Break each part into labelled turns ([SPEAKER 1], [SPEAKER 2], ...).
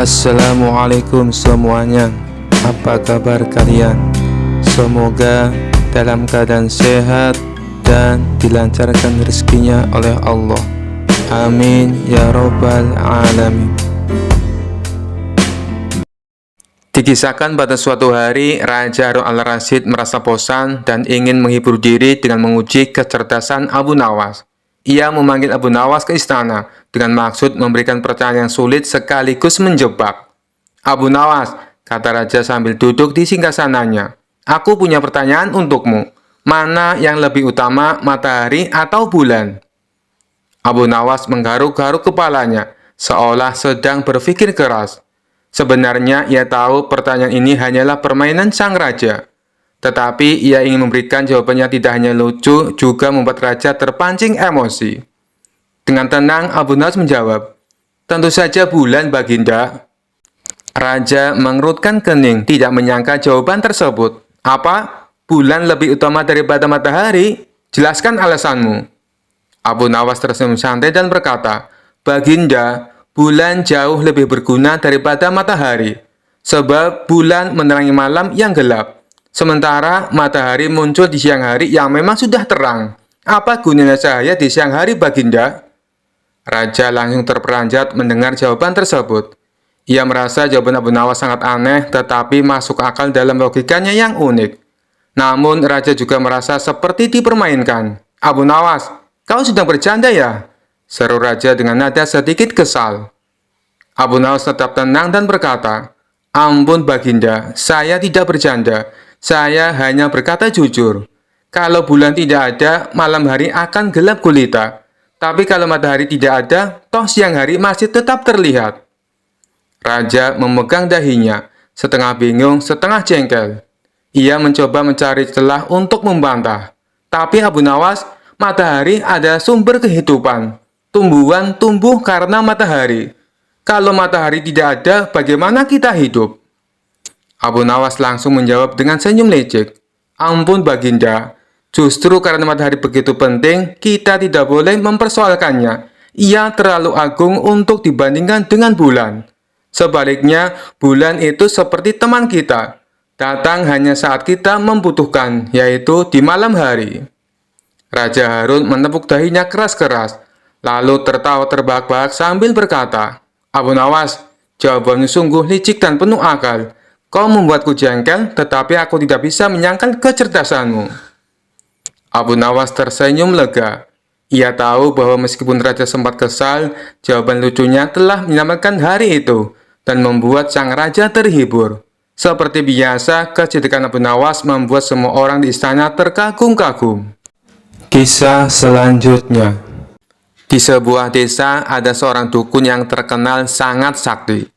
[SPEAKER 1] Assalamualaikum semuanya. Apa kabar kalian? Semoga dalam keadaan sehat dan dilancarkan rezekinya oleh Allah. Amin ya robbal alamin. Dikisahkan pada suatu hari, Raja Harun al-Rasyid merasa bosan dan ingin menghibur diri dengan menguji kecerdasan Abu Nawas. Ia memanggil Abu Nawas ke istana dengan maksud memberikan pertanyaan yang sulit sekaligus menjebak. "Abu Nawas," kata raja sambil duduk di singgasananya, "aku punya pertanyaan untukmu. Mana yang lebih utama, matahari atau bulan?" Abu Nawas menggaruk-garuk kepalanya, seolah sedang berpikir keras. Sebenarnya ia tahu pertanyaan ini hanyalah permainan sang raja. Tetapi ia ingin memberikan jawabannya tidak hanya lucu, juga membuat raja terpancing emosi. Dengan tenang, Abu Nawas menjawab, "Tentu saja bulan, Baginda." Raja mengerutkan kening, tidak menyangka jawaban tersebut. "Apa? Bulan lebih utama daripada matahari? Jelaskan alasanmu." Abu Nawas tersenyum santai dan berkata, "Baginda, bulan jauh lebih berguna daripada matahari, sebab bulan menerangi malam yang gelap. Sementara matahari muncul di siang hari yang memang sudah terang. Apa gunanya cahaya di siang hari, Baginda?" Raja langsung terperanjat mendengar jawaban tersebut. Ia merasa jawaban Abu Nawas sangat aneh, tetapi masuk akal dalam logikanya yang unik. Namun, Raja juga merasa seperti dipermainkan. "Abu Nawas, kau sedang bercanda ya?" seru Raja dengan nada sedikit kesal. Abu Nawas tetap tenang dan berkata, "Ampun Baginda, saya tidak bercanda. Saya hanya berkata jujur. Kalau bulan tidak ada, malam hari akan gelap gulita. Tapi kalau matahari tidak ada, toh siang hari masih tetap terlihat." Raja memegang dahinya, setengah bingung, setengah jengkel. Ia mencoba mencari celah untuk membantah. "Tapi Abu Nawas, matahari adalah sumber kehidupan. Tumbuhan tumbuh karena matahari. Kalau matahari tidak ada, bagaimana kita hidup?" Abu Nawas langsung menjawab dengan senyum lecek, "Ampun Baginda, justru karena matahari begitu penting, kita tidak boleh mempersoalkannya. Ia terlalu agung untuk dibandingkan dengan bulan. Sebaliknya, bulan itu seperti teman kita, datang hanya saat kita membutuhkan, yaitu di malam hari." Raja Harun menepuk dahinya keras-keras, lalu tertawa terbahak-bahak sambil berkata, "Abu Nawas, jawabanmu sungguh licik dan penuh akal. Kau membuatku jengkel, tetapi aku tidak bisa menyangkal kecerdasanmu." Abu Nawas tersenyum lega. Ia tahu bahwa meskipun Raja sempat kesal, jawaban lucunya telah menyelamatkan hari itu dan membuat sang Raja terhibur. Seperti biasa, kecerdikan Abu Nawas membuat semua orang di istana terkagum-kagum. Kisah selanjutnya. Di sebuah desa ada seorang dukun yang terkenal sangat sakti.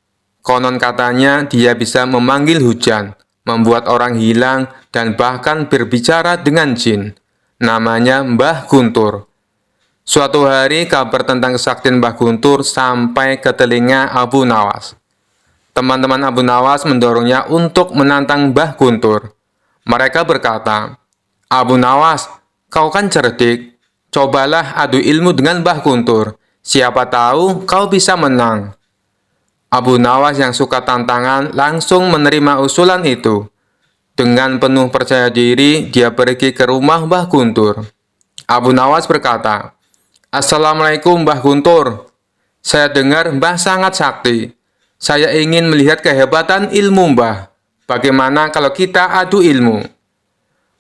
[SPEAKER 1] Konon katanya dia bisa memanggil hujan, membuat orang hilang, dan bahkan berbicara dengan jin. Namanya Mbah Guntur. Suatu hari kabar tentang kesaktian Mbah Guntur sampai ke telinga Abu Nawas. Teman-teman Abu Nawas mendorongnya untuk menantang Mbah Guntur. Mereka berkata, "Abu Nawas, kau kan cerdik. Cobalah adu ilmu dengan Mbah Guntur. Siapa tahu kau bisa menang." Abu Nawas yang suka tantangan langsung menerima usulan itu. Dengan penuh percaya diri, dia pergi ke rumah Mbah Guntur. Abu Nawas berkata, "Assalamualaikum Mbah Guntur. Saya dengar Mbah sangat sakti. Saya ingin melihat kehebatan ilmu Mbah. Bagaimana kalau kita adu ilmu?"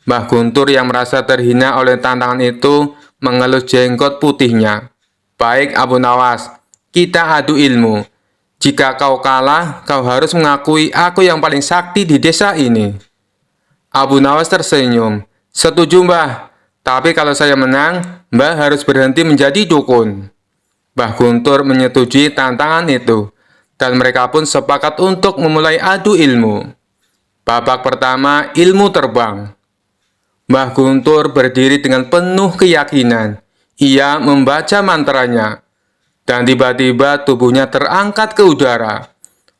[SPEAKER 1] Mbah Guntur yang merasa terhina oleh tantangan itu mengelus jenggot putihnya. "Baik Abu Nawas, kita adu ilmu. Jika kau kalah, kau harus mengakui aku yang paling sakti di desa ini." Abu Nawas tersenyum. "Setuju Mbah, tapi kalau saya menang, Mbah harus berhenti menjadi dukun." Mbah Guntur menyetujui tantangan itu, dan mereka pun sepakat untuk memulai adu ilmu. Babak pertama, ilmu terbang. Mbah Guntur berdiri dengan penuh keyakinan. Ia membaca mantranya, dan tiba-tiba tubuhnya terangkat ke udara.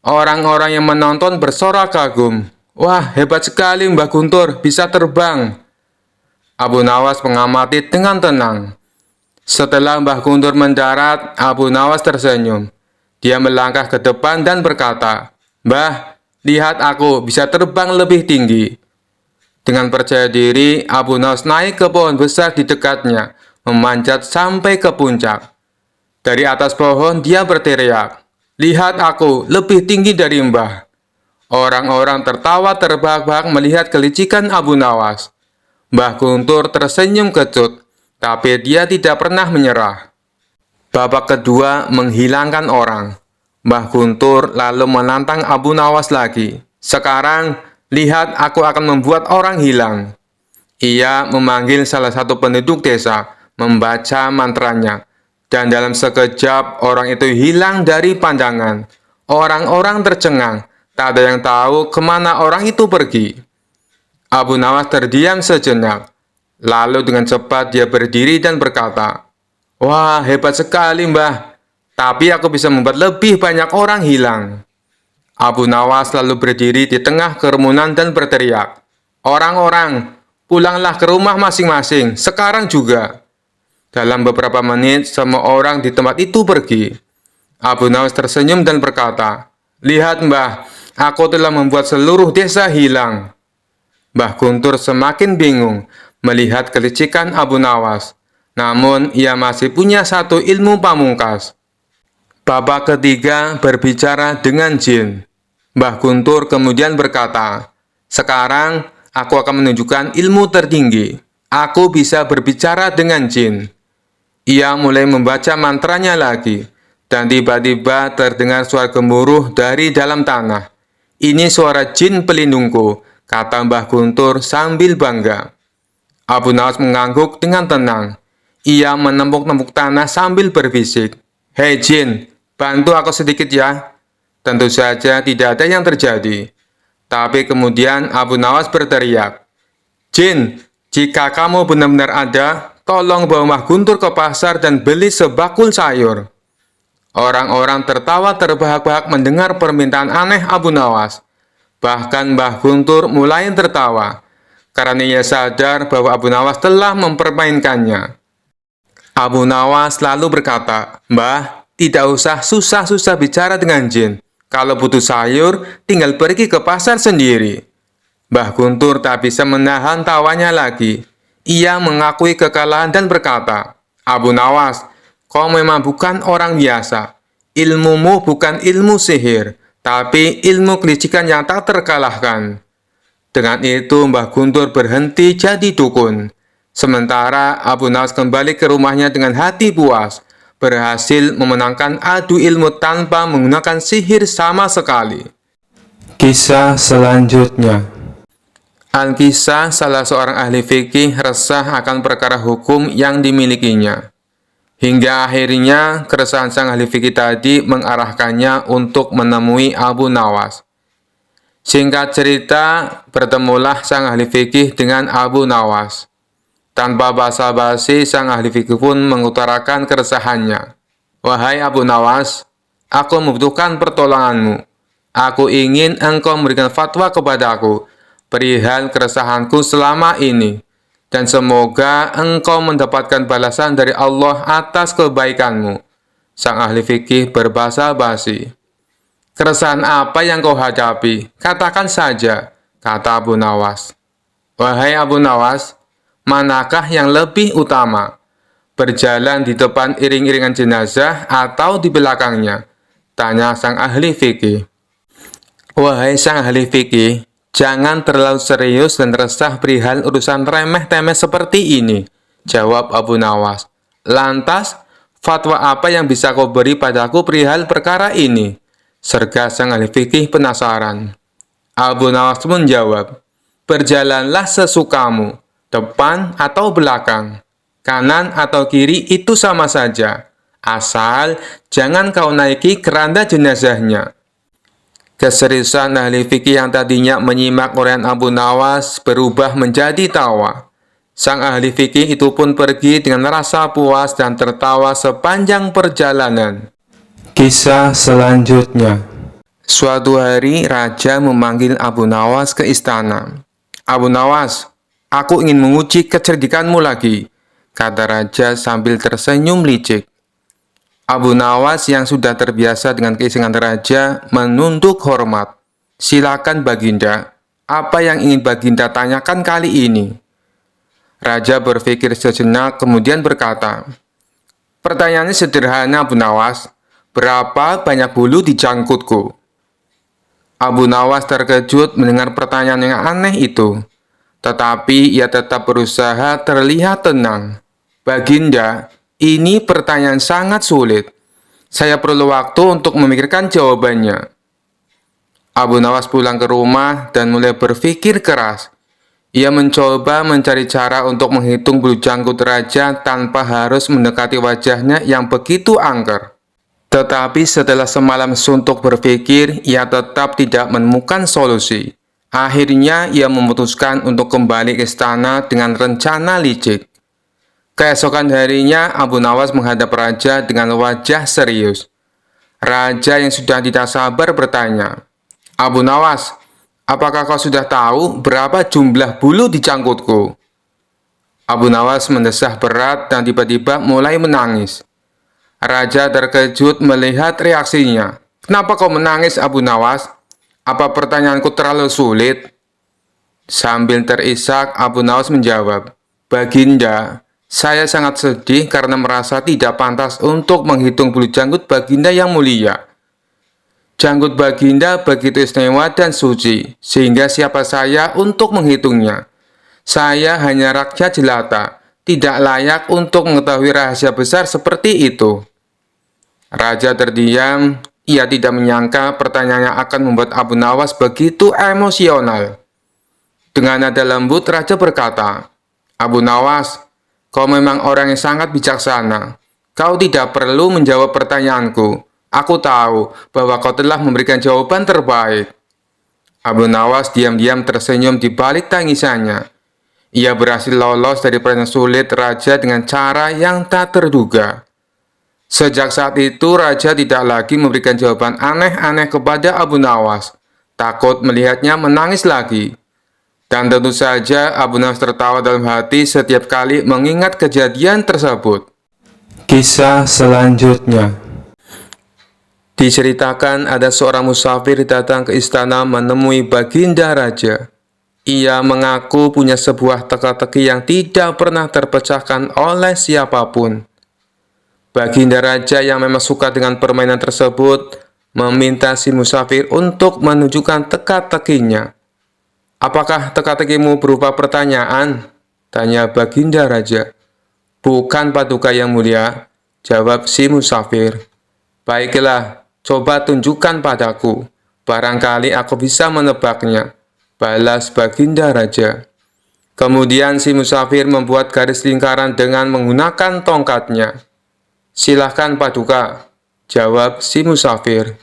[SPEAKER 1] Orang-orang yang menonton bersorak kagum. "Wah, hebat sekali Mbah Guntur, bisa terbang." Abu Nawas mengamati dengan tenang. Setelah Mbah Guntur mendarat, Abu Nawas tersenyum. Dia melangkah ke depan dan berkata, "Mbah, lihat aku bisa terbang lebih tinggi." Dengan percaya diri, Abu Nawas naik ke pohon besar di dekatnya, memanjat sampai ke puncak. Dari atas pohon, dia berteriak, "Lihat aku, lebih tinggi dari Mbah." Orang-orang tertawa terbahak-bahak melihat kelicikan Abu Nawas. Mbah Guntur tersenyum kecut, tapi dia tidak pernah menyerah. Babak kedua menghilangkan orang. Mbah Guntur lalu menantang Abu Nawas lagi. "Sekarang, lihat aku akan membuat orang hilang." Ia memanggil salah satu penduduk desa, membaca mantranya, dan dalam sekejap orang itu hilang dari pandangan. Orang-orang tercengang, tak ada yang tahu kemana orang itu pergi. Abu Nawas terdiam sejenak, lalu dengan cepat dia berdiri dan berkata, "Wah, hebat sekali, Mbah. Tapi aku bisa membuat lebih banyak orang hilang." Abu Nawas lalu berdiri di tengah kerumunan dan berteriak, "Orang-orang, pulanglah ke rumah masing-masing, sekarang juga." Dalam beberapa menit, semua orang di tempat itu pergi. Abu Nawas tersenyum dan berkata, "Lihat, Mbah, aku telah membuat seluruh desa hilang." Mbah Guntur semakin bingung melihat kelicikan Abu Nawas. Namun, ia masih punya satu ilmu pamungkas. Babak ketiga berbicara dengan jin. Mbah Guntur kemudian berkata, "Sekarang aku akan menunjukkan ilmu tertinggi. Aku bisa berbicara dengan jin." Ia mulai membaca mantranya lagi, dan tiba-tiba terdengar suara gemuruh dari dalam tanah. "Ini suara jin pelindungku," kata Mbah Guntur sambil bangga. Abu Nawas mengangguk dengan tenang. Ia menempuk-nempuk tanah sambil berbisik, "Hei jin, bantu aku sedikit ya." Tentu saja tidak ada yang terjadi. Tapi kemudian Abu Nawas berteriak, "Jin, jika kamu benar-benar ada, tolong bawa Mbah Guntur ke pasar dan beli sebakul sayur." Orang-orang tertawa terbahak-bahak mendengar permintaan aneh Abu Nawas. Bahkan Mbah Guntur mulai tertawa, karena ia sadar bahwa Abu Nawas telah mempermainkannya. Abu Nawas lalu berkata, "Mbah, tidak usah susah-susah bicara dengan jin. Kalau butuh sayur, tinggal pergi ke pasar sendiri." Mbah Guntur tak bisa menahan tawanya lagi. Ia mengakui kekalahan dan berkata, "Abu Nawas, kau memang bukan orang biasa. Ilmumu bukan ilmu sihir, tapi ilmu kelicikan yang tak terkalahkan." Dengan itu, Mbah Guntur berhenti jadi dukun. Sementara Abu Nawas kembali ke rumahnya dengan hati puas, berhasil memenangkan adu ilmu tanpa menggunakan sihir sama sekali. Kisah selanjutnya. Al-Kisah, salah seorang ahli fikih resah akan perkara hukum yang dimilikinya. Hingga akhirnya keresahan sang ahli fikih tadi mengarahkannya untuk menemui Abu Nawas. Singkat cerita, bertemulah sang ahli fikih dengan Abu Nawas. Tanpa basa-basi, sang ahli fikih pun mengutarakan keresahannya. "Wahai Abu Nawas, aku membutuhkan pertolonganmu. Aku ingin engkau memberikan fatwa kepadaku perihal keresahanku selama ini, dan semoga engkau mendapatkan balasan dari Allah atas kebaikanmu." Sang ahli fikih berbahasa basi. "Keresahan apa yang kau hadapi? Katakan saja," kata Abu Nawas. "Wahai Abu Nawas, manakah yang lebih utama? Berjalan di depan iring-iringan jenazah atau di belakangnya?" tanya sang ahli fikih. "Wahai sang ahli fikih, jangan terlalu serius dan resah perihal urusan remeh-temeh seperti ini," jawab Abu Nawas. "Lantas, fatwa apa yang bisa kau beri padaku perihal perkara ini?" serga sang ahli fikih penasaran. Abu Nawas pun menjawab, "Berjalanlah sesukamu, depan atau belakang, kanan atau kiri itu sama saja, asal jangan kau naiki keranda jenazahnya." Keseriusan ahli fikih yang tadinya menyimak uraian Abu Nawas berubah menjadi tawa. Sang ahli fikih itu pun pergi dengan rasa puas dan tertawa sepanjang perjalanan. Kisah selanjutnya. Suatu hari, raja memanggil Abu Nawas ke istana. "Abu Nawas, aku ingin menguji kecerdikanmu lagi," kata raja sambil tersenyum licik. Abu Nawas yang sudah terbiasa dengan keisengan raja menunduk hormat. Silakan Baginda, apa yang ingin Baginda tanyakan kali ini? Raja berpikir sejenak kemudian berkata, pertanyaannya sederhana Abu Nawas, berapa banyak bulu di jangkutku? Abu Nawas terkejut mendengar pertanyaan yang aneh itu, tetapi ia tetap berusaha terlihat tenang. Baginda, ini pertanyaan sangat sulit. Saya perlu waktu untuk memikirkan jawabannya. Abu Nawas pulang ke rumah dan mulai berpikir keras. Ia mencoba mencari cara untuk menghitung bulu jangkut raja tanpa harus mendekati wajahnya yang begitu angker. Tetapi setelah semalam suntuk berpikir, ia tetap tidak menemukan solusi. Akhirnya ia memutuskan untuk kembali ke istana dengan rencana licik. Keesokan harinya, Abu Nawas menghadap raja dengan wajah serius. Raja yang sudah tidak sabar bertanya, Abu Nawas, apakah kau sudah tahu berapa jumlah bulu di jangkutku? Abu Nawas mendesah berat dan tiba-tiba mulai menangis. Raja terkejut melihat reaksinya. Kenapa kau menangis, Abu Nawas? Apa pertanyaanku terlalu sulit? Sambil terisak, Abu Nawas menjawab, Baginda, saya sangat sedih karena merasa tidak pantas untuk menghitung bulu janggut Baginda yang mulia. Janggut Baginda begitu istimewa dan suci, sehingga siapa saya untuk menghitungnya? Saya hanya rakyat jelata, tidak layak untuk mengetahui rahasia besar seperti itu. Raja terdiam, ia tidak menyangka pertanyaannya akan membuat Abu Nawas begitu emosional. Dengan nada lembut, Raja berkata, Abu Nawas, kau memang orang yang sangat bijaksana. Kau tidak perlu menjawab pertanyaanku. Aku tahu bahwa kau telah memberikan jawaban terbaik. Abu Nawas diam-diam tersenyum di balik tangisannya. Ia berhasil lolos dari pertanyaan sulit Raja dengan cara yang tak terduga. Sejak saat itu, Raja tidak lagi memberikan jawaban aneh-aneh kepada Abu Nawas. Takut melihatnya menangis lagi. Dan tentu saja Abu Nawas tertawa dalam hati setiap kali mengingat kejadian tersebut. Kisah selanjutnya diceritakan ada seorang musafir datang ke istana menemui Baginda Raja. Ia mengaku punya sebuah teka-teki yang tidak pernah terpecahkan oleh siapapun. Baginda Raja yang memang suka dengan permainan tersebut meminta si musafir untuk menunjukkan teka-tekinya. Apakah teka-tekimu berupa pertanyaan? Tanya Baginda Raja. Bukan Paduka yang mulia, jawab si musafir. Baiklah, coba tunjukkan padaku. Barangkali aku bisa menebaknya, balas Baginda Raja. Kemudian si musafir membuat garis lingkaran dengan menggunakan tongkatnya. Silahkan Paduka, jawab si musafir.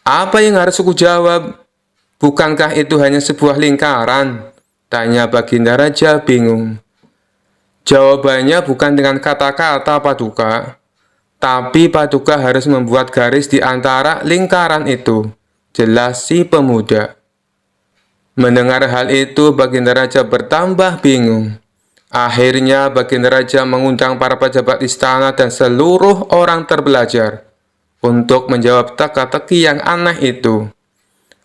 [SPEAKER 1] Apa yang harus aku jawab? Bukankah itu hanya sebuah lingkaran? Tanya Baginda Raja bingung. Jawabannya bukan dengan kata-kata Paduka, tapi Paduka harus membuat garis di antara lingkaran itu, jelas si pemuda. Mendengar hal itu, Baginda Raja bertambah bingung. Akhirnya Baginda Raja mengundang para pejabat istana dan seluruh orang terbelajar untuk menjawab teka-teki yang aneh itu.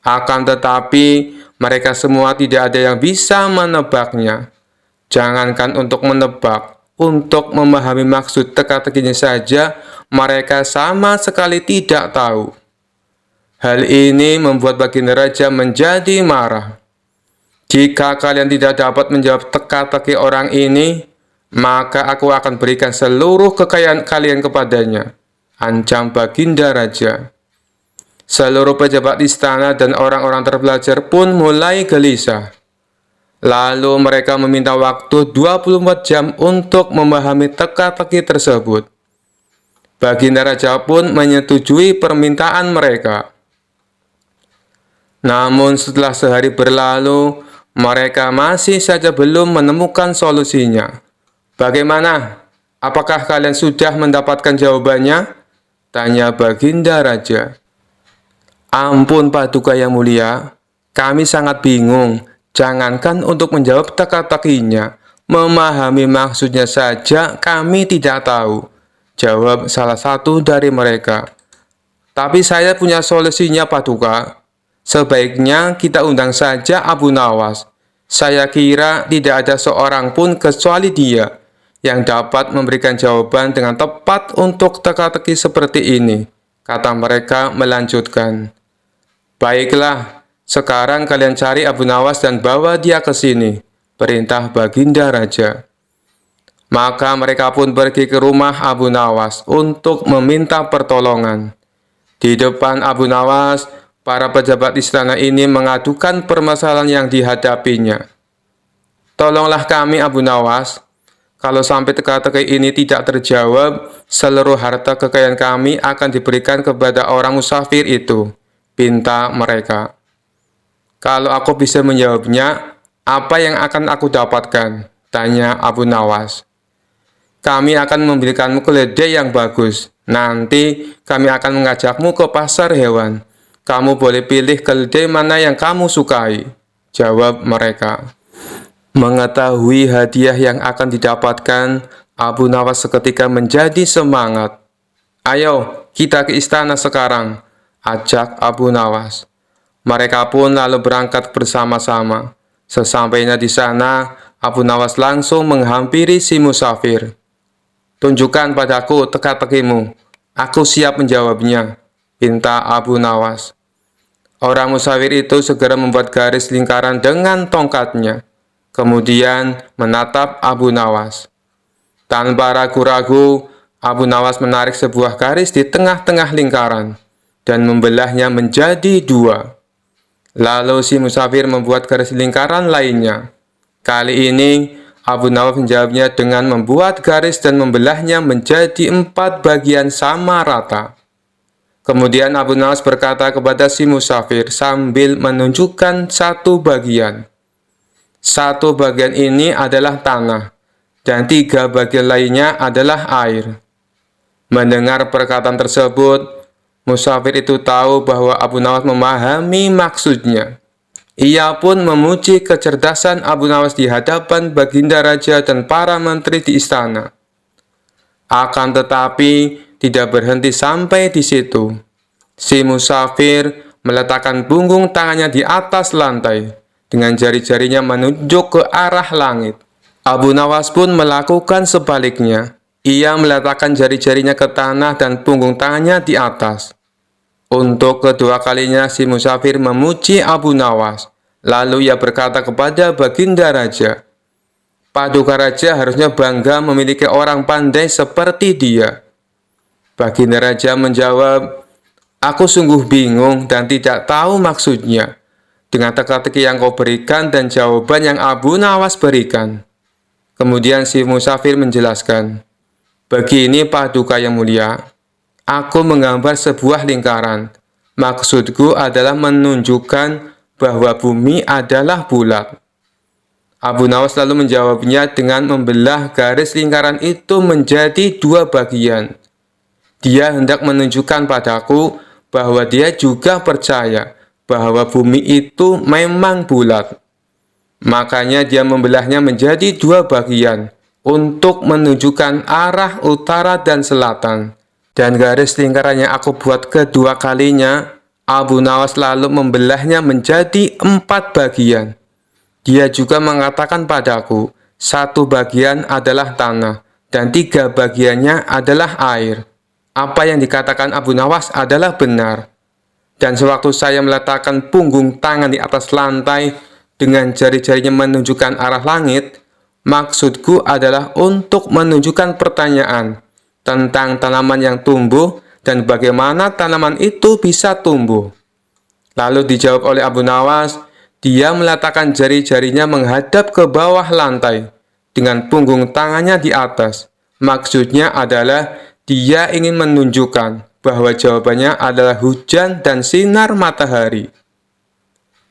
[SPEAKER 1] Akan tetapi, mereka semua tidak ada yang bisa menebaknya. Jangankan untuk menebak, untuk memahami maksud teka-tekinya saja, mereka sama sekali tidak tahu. Hal ini membuat Baginda Raja menjadi marah. Jika kalian tidak dapat menjawab teka-teki orang ini, maka aku akan berikan seluruh kekayaan kalian kepadanya, ancam Baginda Raja. Seluruh pejabat istana dan orang-orang terbelajar pun mulai gelisah. Lalu mereka meminta waktu 24 jam untuk memahami teka-teki tersebut. Baginda Raja pun menyetujui permintaan mereka. Namun setelah sehari berlalu, mereka masih saja belum menemukan solusinya. Bagaimana? Apakah kalian sudah mendapatkan jawabannya? Tanya Baginda Raja. Ampun Paduka yang mulia, kami sangat bingung. Jangankan untuk menjawab teka-tekinya, memahami maksudnya saja kami tidak tahu. Jawab salah satu dari mereka. Tapi saya punya solusinya, Paduka. Sebaiknya kita undang saja Abu Nawas. Saya kira tidak ada seorang pun kecuali dia yang dapat memberikan jawaban dengan tepat untuk teka-teki seperti ini, kata mereka melanjutkan. Baiklah, sekarang kalian cari Abu Nawas dan bawa dia ke sini, perintah Baginda Raja. Maka mereka pun pergi ke rumah Abu Nawas untuk meminta pertolongan. Di depan Abu Nawas, para pejabat istana ini mengadukan permasalahan yang dihadapinya. Tolonglah kami, Abu Nawas. Kalau sampai teka-teki ini tidak terjawab, seluruh harta kekayaan kami akan diberikan kepada orang musafir itu, pinta mereka. Kalau aku bisa menjawabnya, apa yang akan aku dapatkan? Tanya Abu Nawas. Kami akan memberikanmu keledai yang bagus. Nanti kami akan mengajakmu ke pasar hewan. Kamu boleh pilih keledai mana yang kamu sukai, jawab mereka. Mengetahui hadiah yang akan didapatkan, Abu Nawas seketika menjadi semangat. Ayo, kita ke istana sekarang, ajak Abu Nawas. Mereka pun lalu berangkat bersama-sama. Sesampainya di sana, Abu Nawas langsung menghampiri si musafir. Tunjukkan padaku teka-tekimu. Aku siap menjawabnya, pinta Abu Nawas. Orang musafir itu segera membuat garis lingkaran dengan tongkatnya. Kemudian menatap Abu Nawas. Tanpa ragu-ragu, Abu Nawas menarik sebuah garis di tengah-tengah lingkaran dan membelahnya menjadi dua. Lalu si musafir membuat garis lingkaran lainnya. Kali ini, Abu Nawas menjawabnya dengan membuat garis dan membelahnya menjadi 4 bagian sama rata. Kemudian Abu Nawas berkata kepada si musafir sambil menunjukkan satu bagian. Satu bagian ini adalah tanah, dan 3 bagian lainnya adalah air. Mendengar perkataan tersebut, musafir itu tahu bahwa Abu Nawas memahami maksudnya. Ia pun memuji kecerdasan Abu Nawas di hadapan Baginda Raja dan para menteri di istana. Akan tetapi, tidak berhenti sampai di situ. Si musafir meletakkan punggung tangannya di atas lantai, dengan jari-jarinya menunjuk ke arah langit. Abu Nawas pun melakukan sebaliknya. Ia meletakkan jari-jarinya ke tanah dan punggung tangannya di atas. Untuk kedua kalinya si musafir memuji Abu Nawas. Lalu ia berkata kepada Baginda Raja, Paduka Raja harusnya bangga memiliki orang pandai seperti dia. Baginda Raja menjawab, Aku sungguh bingung dan tidak tahu maksudnya dengan teka-teki yang kau berikan dan jawaban yang Abu Nawas berikan. Kemudian si musafir menjelaskan, Begini Paduka yang mulia, aku menggambar sebuah lingkaran. Maksudku adalah menunjukkan bahwa bumi adalah bulat. Abu Nawas lalu menjawabnya dengan membelah garis lingkaran itu menjadi 2 bagian. Dia hendak menunjukkan padaku bahwa dia juga percaya bahwa bumi itu memang bulat. Makanya dia membelahnya menjadi 2 bagian untuk menunjukkan arah utara dan selatan. Dan garis lingkaran yang aku buat kedua kalinya, Abu Nawas lalu membelahnya menjadi 4 bagian. Dia juga mengatakan padaku, 1 bagian adalah tanah, dan 3 bagiannya adalah air. Apa yang dikatakan Abu Nawas adalah benar. Dan sewaktu saya meletakkan punggung tangan di atas lantai, dengan jari-jarinya menunjukkan arah langit, maksudku adalah untuk menunjukkan pertanyaan tentang tanaman yang tumbuh dan bagaimana tanaman itu bisa tumbuh. Lalu dijawab oleh Abu Nawas, dia meletakkan jari-jarinya menghadap ke bawah lantai dengan punggung tangannya di atas. Maksudnya adalah dia ingin menunjukkan bahwa jawabannya adalah hujan dan sinar matahari.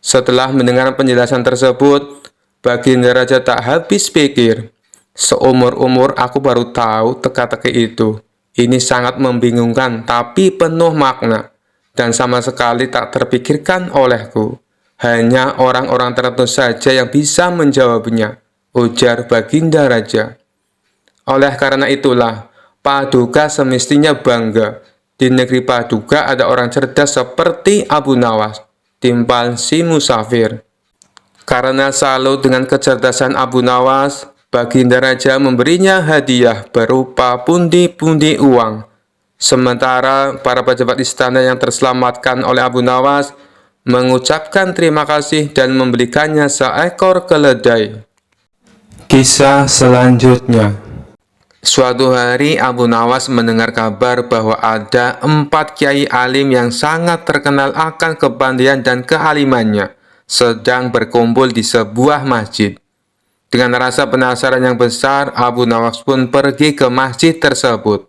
[SPEAKER 1] Setelah mendengar penjelasan tersebut, Baginda Raja tak habis pikir. Seumur-umur aku baru tahu teka-teki itu. Ini sangat membingungkan tapi penuh makna, dan sama sekali tak terpikirkan olehku. Hanya orang-orang tertentu saja yang bisa menjawabnya, ujar Baginda Raja. Oleh karena itulah, Paduka semestinya bangga. Di negeri Paduka ada orang cerdas seperti Abu Nawas, timpal si musafir. Karena salut dengan kecerdasan Abu Nawas, Baginda Raja memberinya hadiah berupa pundi-pundi uang. Sementara para pejabat istana yang terselamatkan oleh Abu Nawas mengucapkan terima kasih dan membelikannya seekor keledai. Kisah selanjutnya. Suatu hari Abu Nawas mendengar kabar bahwa ada 4 kiai alim yang sangat terkenal akan kepandaian dan kealimannya sedang berkumpul di sebuah masjid. Dengan rasa penasaran yang besar, Abu Nawas pun pergi ke masjid tersebut.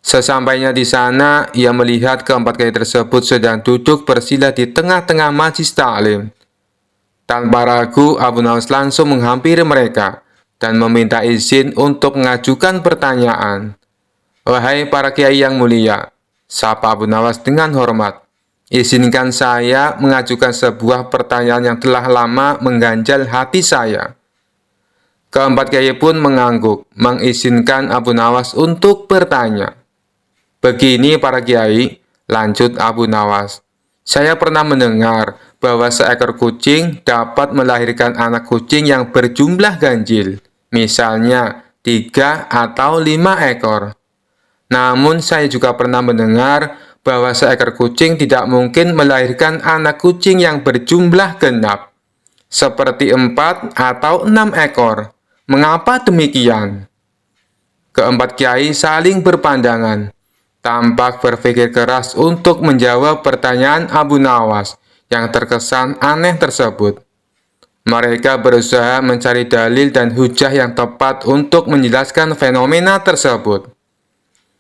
[SPEAKER 1] Sesampainya di sana, ia melihat ke-4 kiai tersebut sedang duduk bersila di tengah-tengah majlis taklim. Tanpa ragu, Abu Nawas langsung menghampiri mereka dan meminta izin untuk mengajukan pertanyaan. "Wahai para kiai yang mulia," sapa Abu Nawas dengan hormat, "izinkan saya mengajukan sebuah pertanyaan yang telah lama mengganjal hati saya." Ke-4 kiai pun mengangguk, mengizinkan Abu Nawas untuk bertanya. "Begini para kiai," lanjut Abu Nawas, "saya pernah mendengar bahwa seekor kucing dapat melahirkan anak kucing yang berjumlah ganjil. Misalnya 3 atau 5 ekor. Namun saya juga pernah mendengar bahwa seekor kucing tidak mungkin melahirkan anak kucing yang berjumlah genap, seperti 4 atau 6 ekor. Mengapa demikian?" Ke-4 kiai saling berpandangan, tampak berpikir keras untuk menjawab pertanyaan Abu Nawas yang terkesan aneh tersebut. Mereka berusaha mencari dalil dan hujah yang tepat untuk menjelaskan fenomena tersebut.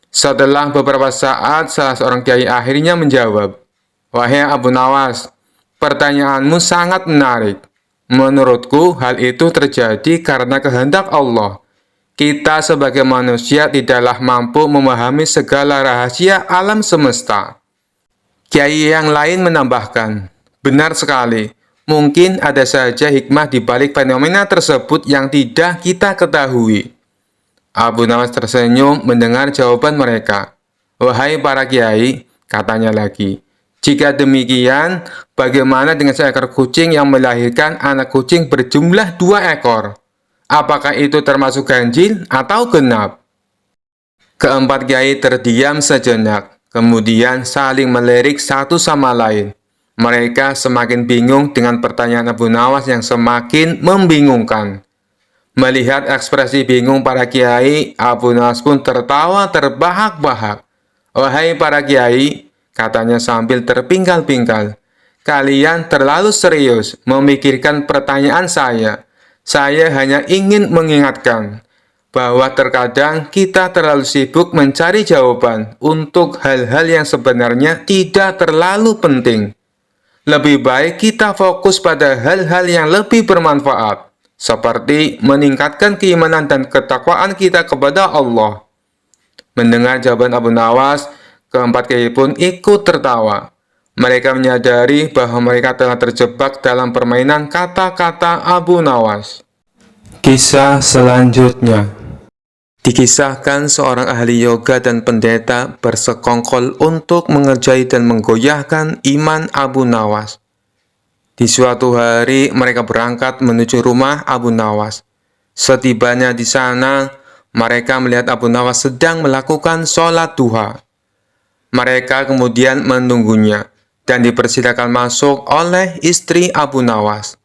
[SPEAKER 1] Setelah beberapa saat, salah seorang kiai akhirnya menjawab, "Wahai Abu Nawas, pertanyaanmu sangat menarik. Menurutku, hal itu terjadi karena kehendak Allah. Kita sebagai manusia tidaklah mampu memahami segala rahasia alam semesta." Kiai yang lain menambahkan, "Benar sekali. Mungkin ada saja hikmah di balik fenomena tersebut yang tidak kita ketahui." Abu Nawas tersenyum mendengar jawaban mereka. "Wahai para kiai," katanya lagi, "jika demikian, bagaimana dengan seekor kucing yang melahirkan anak kucing berjumlah 2 ekor? Apakah itu termasuk ganjil atau genap?" Ke-4 kiai terdiam sejenak, kemudian saling melirik satu sama lain. Mereka semakin bingung dengan pertanyaan Abu Nawas yang semakin membingungkan. Melihat ekspresi bingung para kiai, Abu Nawas pun tertawa terbahak-bahak. "Wahai para kiai," katanya sambil terpingkal-pingkal, "kalian terlalu serius memikirkan pertanyaan saya. Saya hanya ingin mengingatkan bahwa terkadang kita terlalu sibuk mencari jawaban untuk hal-hal yang sebenarnya tidak terlalu penting. Lebih baik kita fokus pada hal-hal yang lebih bermanfaat, seperti meningkatkan keimanan dan ketakwaan kita kepada Allah." Mendengar jawaban Abu Nawas, ke-4 kiai pun ikut tertawa. Mereka menyadari bahwa mereka telah terjebak dalam permainan kata-kata Abu Nawas. Kisah selanjutnya. Dikisahkan seorang ahli yoga dan pendeta bersekongkol untuk mengerjai dan menggoyahkan iman Abu Nawas. Di suatu hari, mereka berangkat menuju rumah Abu Nawas. Setibanya di sana, mereka melihat Abu Nawas sedang melakukan sholat duha. Mereka kemudian menunggunya dan dipersilakan masuk oleh istri Abu Nawas.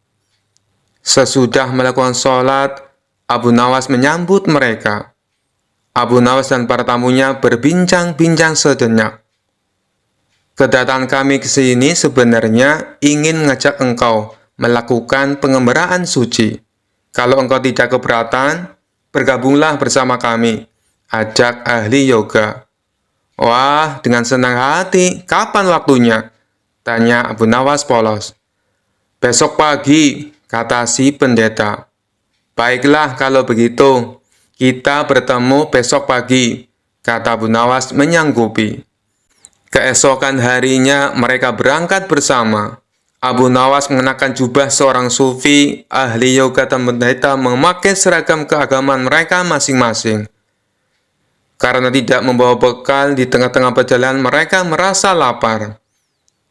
[SPEAKER 1] Sesudah melakukan sholat, Abu Nawas menyambut mereka. Abu Nawas dan para tamunya berbincang-bincang sejenak. "Kedatangan kami ke sini sebenarnya ingin mengajak engkau melakukan pengembaraan suci. Kalau engkau tidak keberatan, bergabunglah bersama kami," ajak ahli yoga. "Wah, dengan senang hati. Kapan waktunya?" tanya Abu Nawas polos. "Besok pagi," kata si pendeta. "Baiklah kalau begitu. Kita bertemu besok pagi," kata Abu Nawas menyanggupi. Keesokan harinya mereka berangkat bersama. Abu Nawas mengenakan jubah seorang sufi, ahli yoga dan pendeta memakai seragam keagamaan mereka masing-masing. Karena tidak membawa bekal, di tengah-tengah perjalanan mereka merasa lapar.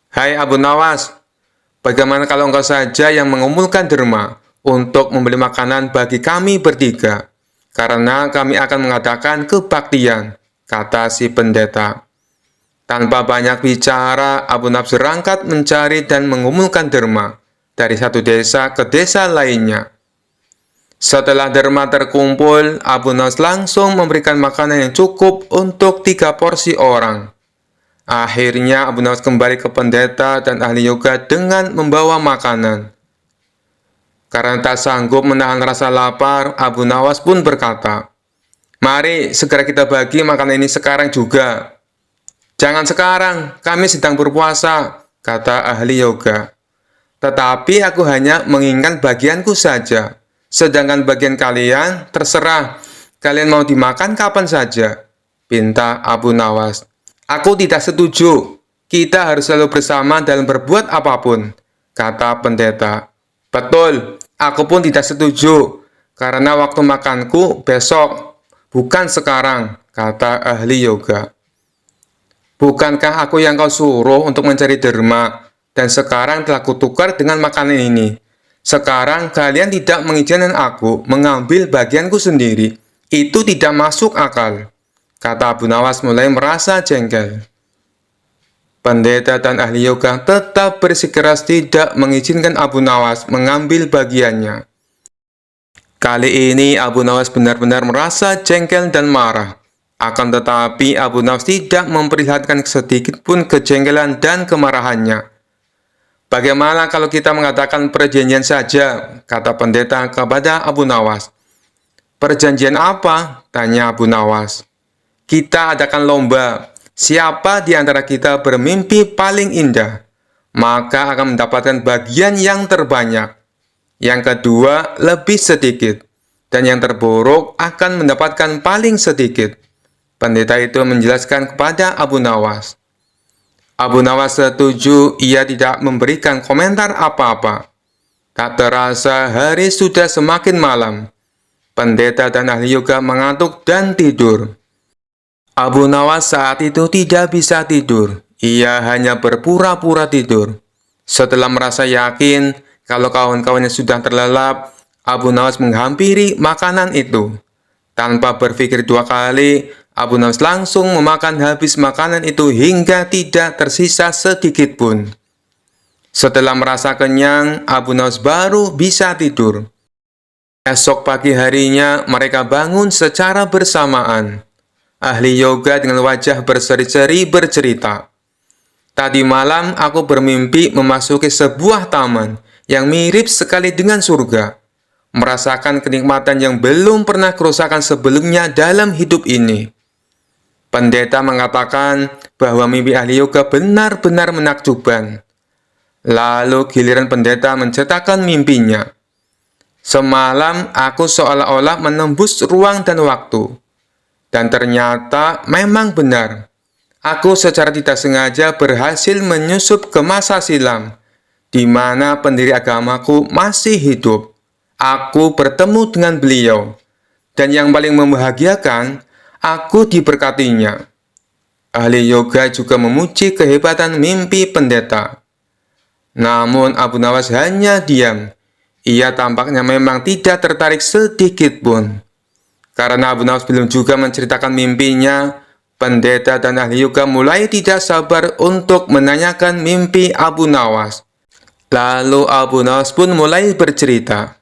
[SPEAKER 1] "Hai Abu Nawas, bagaimana kalau engkau saja yang mengumpulkan derma untuk membeli makanan bagi kami bertiga? Karena kami akan mengadakan kebaktian," kata si pendeta. Tanpa banyak bicara, Abu Nawas berangkat mencari dan mengumpulkan derma dari satu desa ke desa lainnya. Setelah derma terkumpul, Abu Nawas langsung memberikan makanan yang cukup untuk 3 porsi orang. Akhirnya Abu Nawas kembali ke pendeta dan ahli yoga dengan membawa makanan. Karena tak sanggup menahan rasa lapar, Abu Nawas pun berkata, "Mari segera kita bagi makanan ini sekarang juga." "Jangan sekarang, kami sedang berpuasa," kata ahli yoga. "Tetapi aku hanya menginginkan bagianku saja. Sedangkan bagian kalian, terserah. Kalian mau dimakan kapan saja," pinta Abu Nawas. "Aku tidak setuju. Kita harus selalu bersama dalam berbuat apapun," kata pendeta. "Betul, aku pun tidak setuju. Karena waktu makanku besok, bukan sekarang," kata ahli yoga. "Bukankah aku yang kau suruh untuk mencari derma, dan sekarang telah kutukar dengan makanan ini? Sekarang kalian tidak mengizinkan aku mengambil bagianku sendiri. Itu tidak masuk akal," kata Abu Nawas mulai merasa jengkel. Pendeta dan ahli yoga tetap bersikeras tidak mengizinkan Abu Nawas mengambil bagiannya. Kali ini Abu Nawas benar-benar merasa jengkel dan marah. Akan tetapi Abu Nawas tidak memperlihatkan sedikit pun kejengkelan dan kemarahannya. "Bagaimana kalau kita mengadakan perjanjian saja?" kata pendeta kepada Abu Nawas. "Perjanjian apa?" tanya Abu Nawas. "Kita adakan lomba. Siapa di antara kita bermimpi paling indah, maka akan mendapatkan bagian yang terbanyak. Yang kedua, lebih sedikit. Dan yang terburuk akan mendapatkan paling sedikit." Pendeta itu menjelaskan kepada Abu Nawas. Abu Nawas setuju, ia tidak memberikan komentar apa-apa. Tak terasa hari sudah semakin malam. Pendeta dan ahli yoga mengantuk dan tidur. Abu Nawas saat itu tidak bisa tidur. Ia hanya berpura-pura tidur. Setelah merasa yakin kalau kawan-kawannya sudah terlelap, Abu Nawas menghampiri makanan itu. Tanpa berpikir 2 kali, Abu Nawas langsung memakan habis makanan itu hingga tidak tersisa sedikit pun. Setelah merasa kenyang, Abu Nawas baru bisa tidur. Esok pagi harinya, mereka bangun secara bersamaan. Ahli yoga dengan wajah berseri-seri bercerita, "Tadi malam aku bermimpi memasuki sebuah taman yang mirip sekali dengan surga. Merasakan kenikmatan yang belum pernah kurasakan sebelumnya dalam hidup ini." Pendeta mengatakan bahwa mimpi ahli yoga benar-benar menakjubkan. Lalu giliran pendeta menceritakan mimpinya. "Semalam aku seolah-olah menembus ruang dan waktu. Dan ternyata memang benar. Aku secara tidak sengaja berhasil menyusup ke masa silam, di mana pendiri agamaku masih hidup. Aku bertemu dengan beliau. Dan yang paling membahagiakan, aku diberkatinya." Ahli yoga juga memuji kehebatan mimpi pendeta. Namun Abu Nawas hanya diam. Ia tampaknya memang tidak tertarik sedikit pun. Karena Abu Nawas belum juga menceritakan mimpinya, pendeta dan ahli yoga mulai tidak sabar untuk menanyakan mimpi Abu Nawas. Lalu Abu Nawas pun mulai bercerita.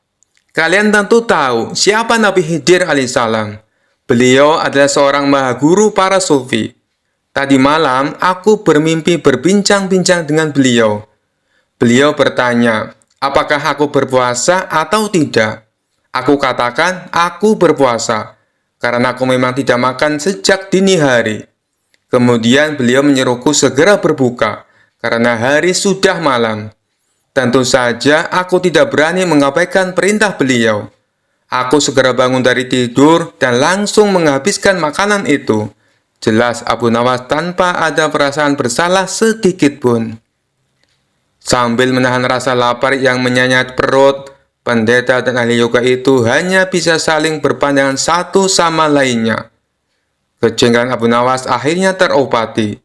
[SPEAKER 1] "Kalian tentu tahu siapa Nabi Khidir alaihissalam. Beliau adalah seorang maha guru para sufi. Tadi malam aku bermimpi berbincang-bincang dengan beliau. Beliau bertanya, apakah aku berpuasa atau tidak. Aku katakan aku berpuasa, karena aku memang tidak makan sejak dini hari. Kemudian beliau menyuruhku segera berbuka, karena hari sudah malam. Tentu saja aku tidak berani mengabaikan perintah beliau. Aku segera bangun dari tidur dan langsung menghabiskan makanan itu." Jelas Abu Nawas tanpa ada perasaan bersalah sedikit pun. Sambil menahan rasa lapar yang menyayat perut, pendeta dan ahli yoga itu hanya bisa saling berpandangan satu sama lainnya. Kejengkelan Abu Nawas akhirnya terobati.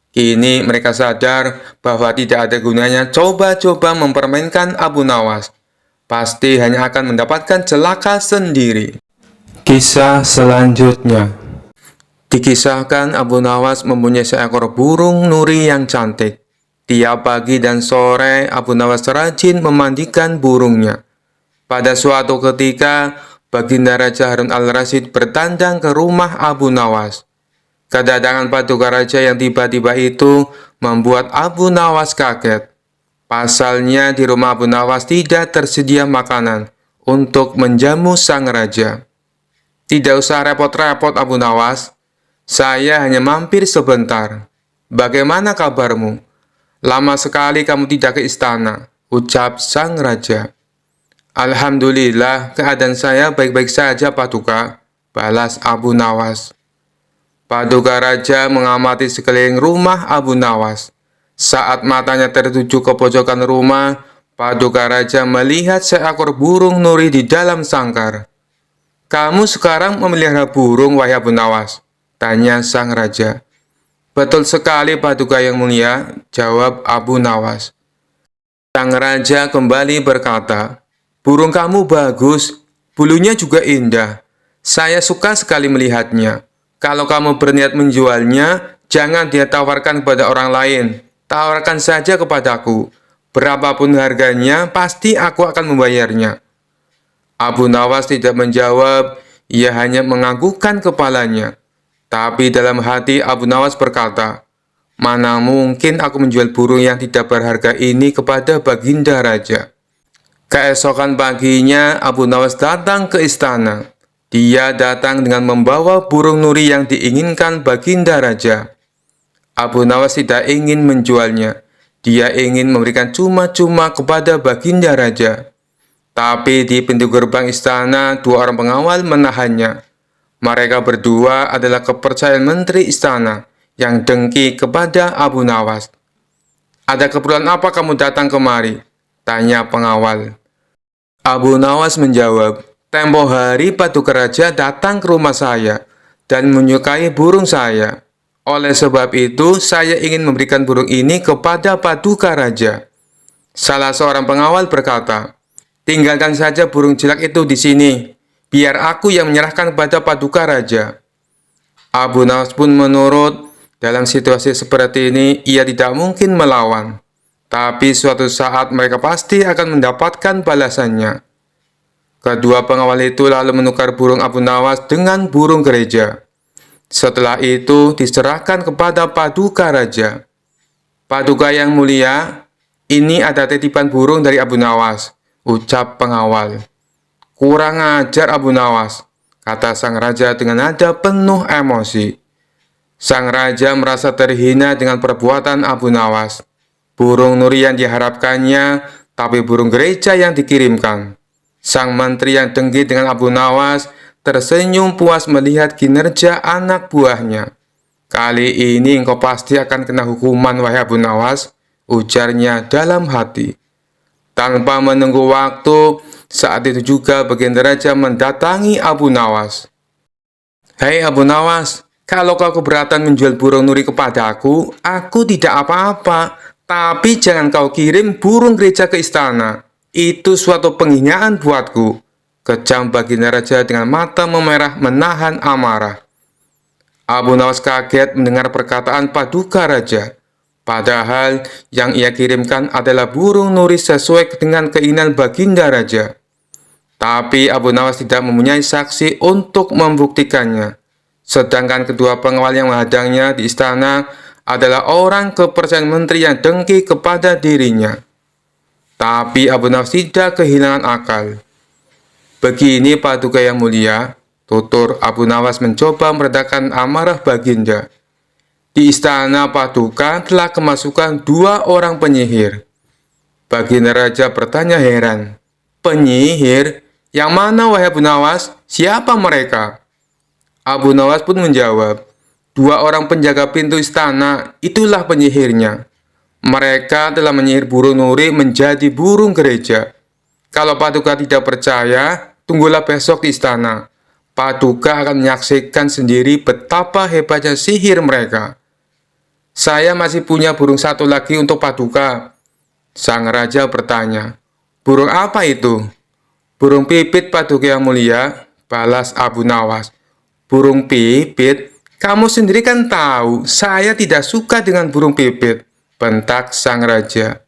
[SPEAKER 1] Kini mereka sadar bahwa tidak ada gunanya coba-coba mempermainkan Abu Nawas. Pasti hanya akan mendapatkan celaka sendiri. Kisah selanjutnya. Dikisahkan Abu Nawas mempunyai seekor burung nuri yang cantik. Tiap pagi dan sore Abu Nawas rajin memandikan burungnya. Pada suatu ketika, Baginda Raja Harun al-Rasyid bertandang ke rumah Abu Nawas. Kedatangan paduka raja yang tiba-tiba itu membuat Abu Nawas kaget. Pasalnya di rumah Abu Nawas tidak tersedia makanan untuk menjamu sang raja. Tidak usah repot-repot Abu Nawas, saya hanya mampir sebentar. Bagaimana kabarmu? Lama sekali kamu tidak ke istana, ucap sang raja. Alhamdulillah, keadaan saya baik-baik saja paduka, balas Abu Nawas. Paduka raja mengamati sekeliling rumah Abu Nawas. Saat matanya tertuju ke pojokan rumah, paduka raja melihat seekor burung nuri di dalam sangkar. Kamu sekarang memelihara burung, wahai Abu Nawas? Tanya sang raja. Betul sekali paduka yang mulia, jawab Abu Nawas. Sang raja kembali berkata, burung kamu bagus, bulunya juga indah. Saya suka sekali melihatnya. Kalau kamu berniat menjualnya, jangan dia tawarkan kepada orang lain. Tawarkan saja kepadaku. Berapapun harganya, pasti aku akan membayarnya. Abu Nawas tidak menjawab, ia hanya menganggukkan kepalanya. Tapi dalam hati Abu Nawas berkata, mana mungkin aku menjual burung yang tidak berharga ini kepada Baginda Raja. Keesokan paginya, Abu Nawas datang ke istana. Dia datang dengan membawa burung nuri yang diinginkan Baginda Raja. Abu Nawas tidak ingin menjualnya. Dia ingin memberikan cuma-cuma kepada Baginda Raja. Tapi di pintu gerbang istana, dua orang pengawal menahannya. Mereka berdua adalah kepercayaan menteri istana yang dengki kepada Abu Nawas. Ada keperluan apa kamu datang kemari? Tanya pengawal. Abu Nawas menjawab, tempo hari paduka raja datang ke rumah saya dan menyukai burung saya. Oleh sebab itu, saya ingin memberikan burung ini kepada paduka raja. Salah seorang pengawal berkata, tinggalkan saja burung jelek itu di sini. Biar aku yang menyerahkan kepada paduka raja. Abu Nawas pun menurut. Dalam situasi seperti ini, ia tidak mungkin melawan. Tapi suatu saat mereka pasti akan mendapatkan balasannya. Kedua pengawal itu lalu menukar burung Abu Nawas dengan burung gereja. Setelah itu diserahkan kepada paduka raja. Paduka yang mulia, ini ada titipan burung dari Abu Nawas, ucap pengawal. Kurang ajar Abu Nawas, kata sang raja dengan nada penuh emosi. Sang raja merasa terhina dengan perbuatan Abu Nawas. Burung nuri yang diharapkannya, tapi burung gereja yang dikirimkan. Sang menteri yang dengki dengan Abu Nawas tersenyum puas melihat kinerja anak buahnya. Kali ini engkau pasti akan kena hukuman, wahai Abu Nawas, ujarnya dalam hati. Tanpa menunggu waktu, saat itu juga Baginda Raja mendatangi Abu Nawas. Hei Abu Nawas, kalau kau keberatan menjual burung nuri kepadaku, aku tidak apa-apa. Tapi jangan kau kirim burung gereja ke istana. Itu suatu penghinaan buatku, kecam Baginda Raja dengan mata memerah menahan amarah. Abu Nawas kaget mendengar perkataan paduka raja. Padahal yang ia kirimkan adalah burung nuri sesuai dengan keinginan Baginda Raja. Tapi Abu Nawas tidak mempunyai saksi untuk membuktikannya. Sedangkan kedua pengawal yang menghadangnya di istana adalah orang kepercayaan menteri yang dengki kepada dirinya. Tapi Abu Nawas tidak kehilangan akal. Begini paduka yang mulia, tutur Abu Nawas mencoba meredakan amarah Baginda. Di istana paduka telah kemasukan dua orang penyihir. Baginda Raja bertanya heran. Penyihir? Yang mana wahai Abu Nawas? Siapa mereka? Abu Nawas pun menjawab, dua orang penjaga pintu istana, itulah penyihirnya. Mereka telah menyihir burung nuri menjadi burung gereja. Kalau paduka tidak percaya, tunggulah besok di istana. Paduka akan menyaksikan sendiri betapa hebatnya sihir mereka. Saya masih punya burung satu lagi untuk Paduka. Sang raja bertanya, burung apa itu? Burung pipit, Paduka yang mulia, balas Abu Nawas. Burung pipit? Kamu sendiri kan tahu, saya tidak suka dengan burung pipit, bentak sang raja.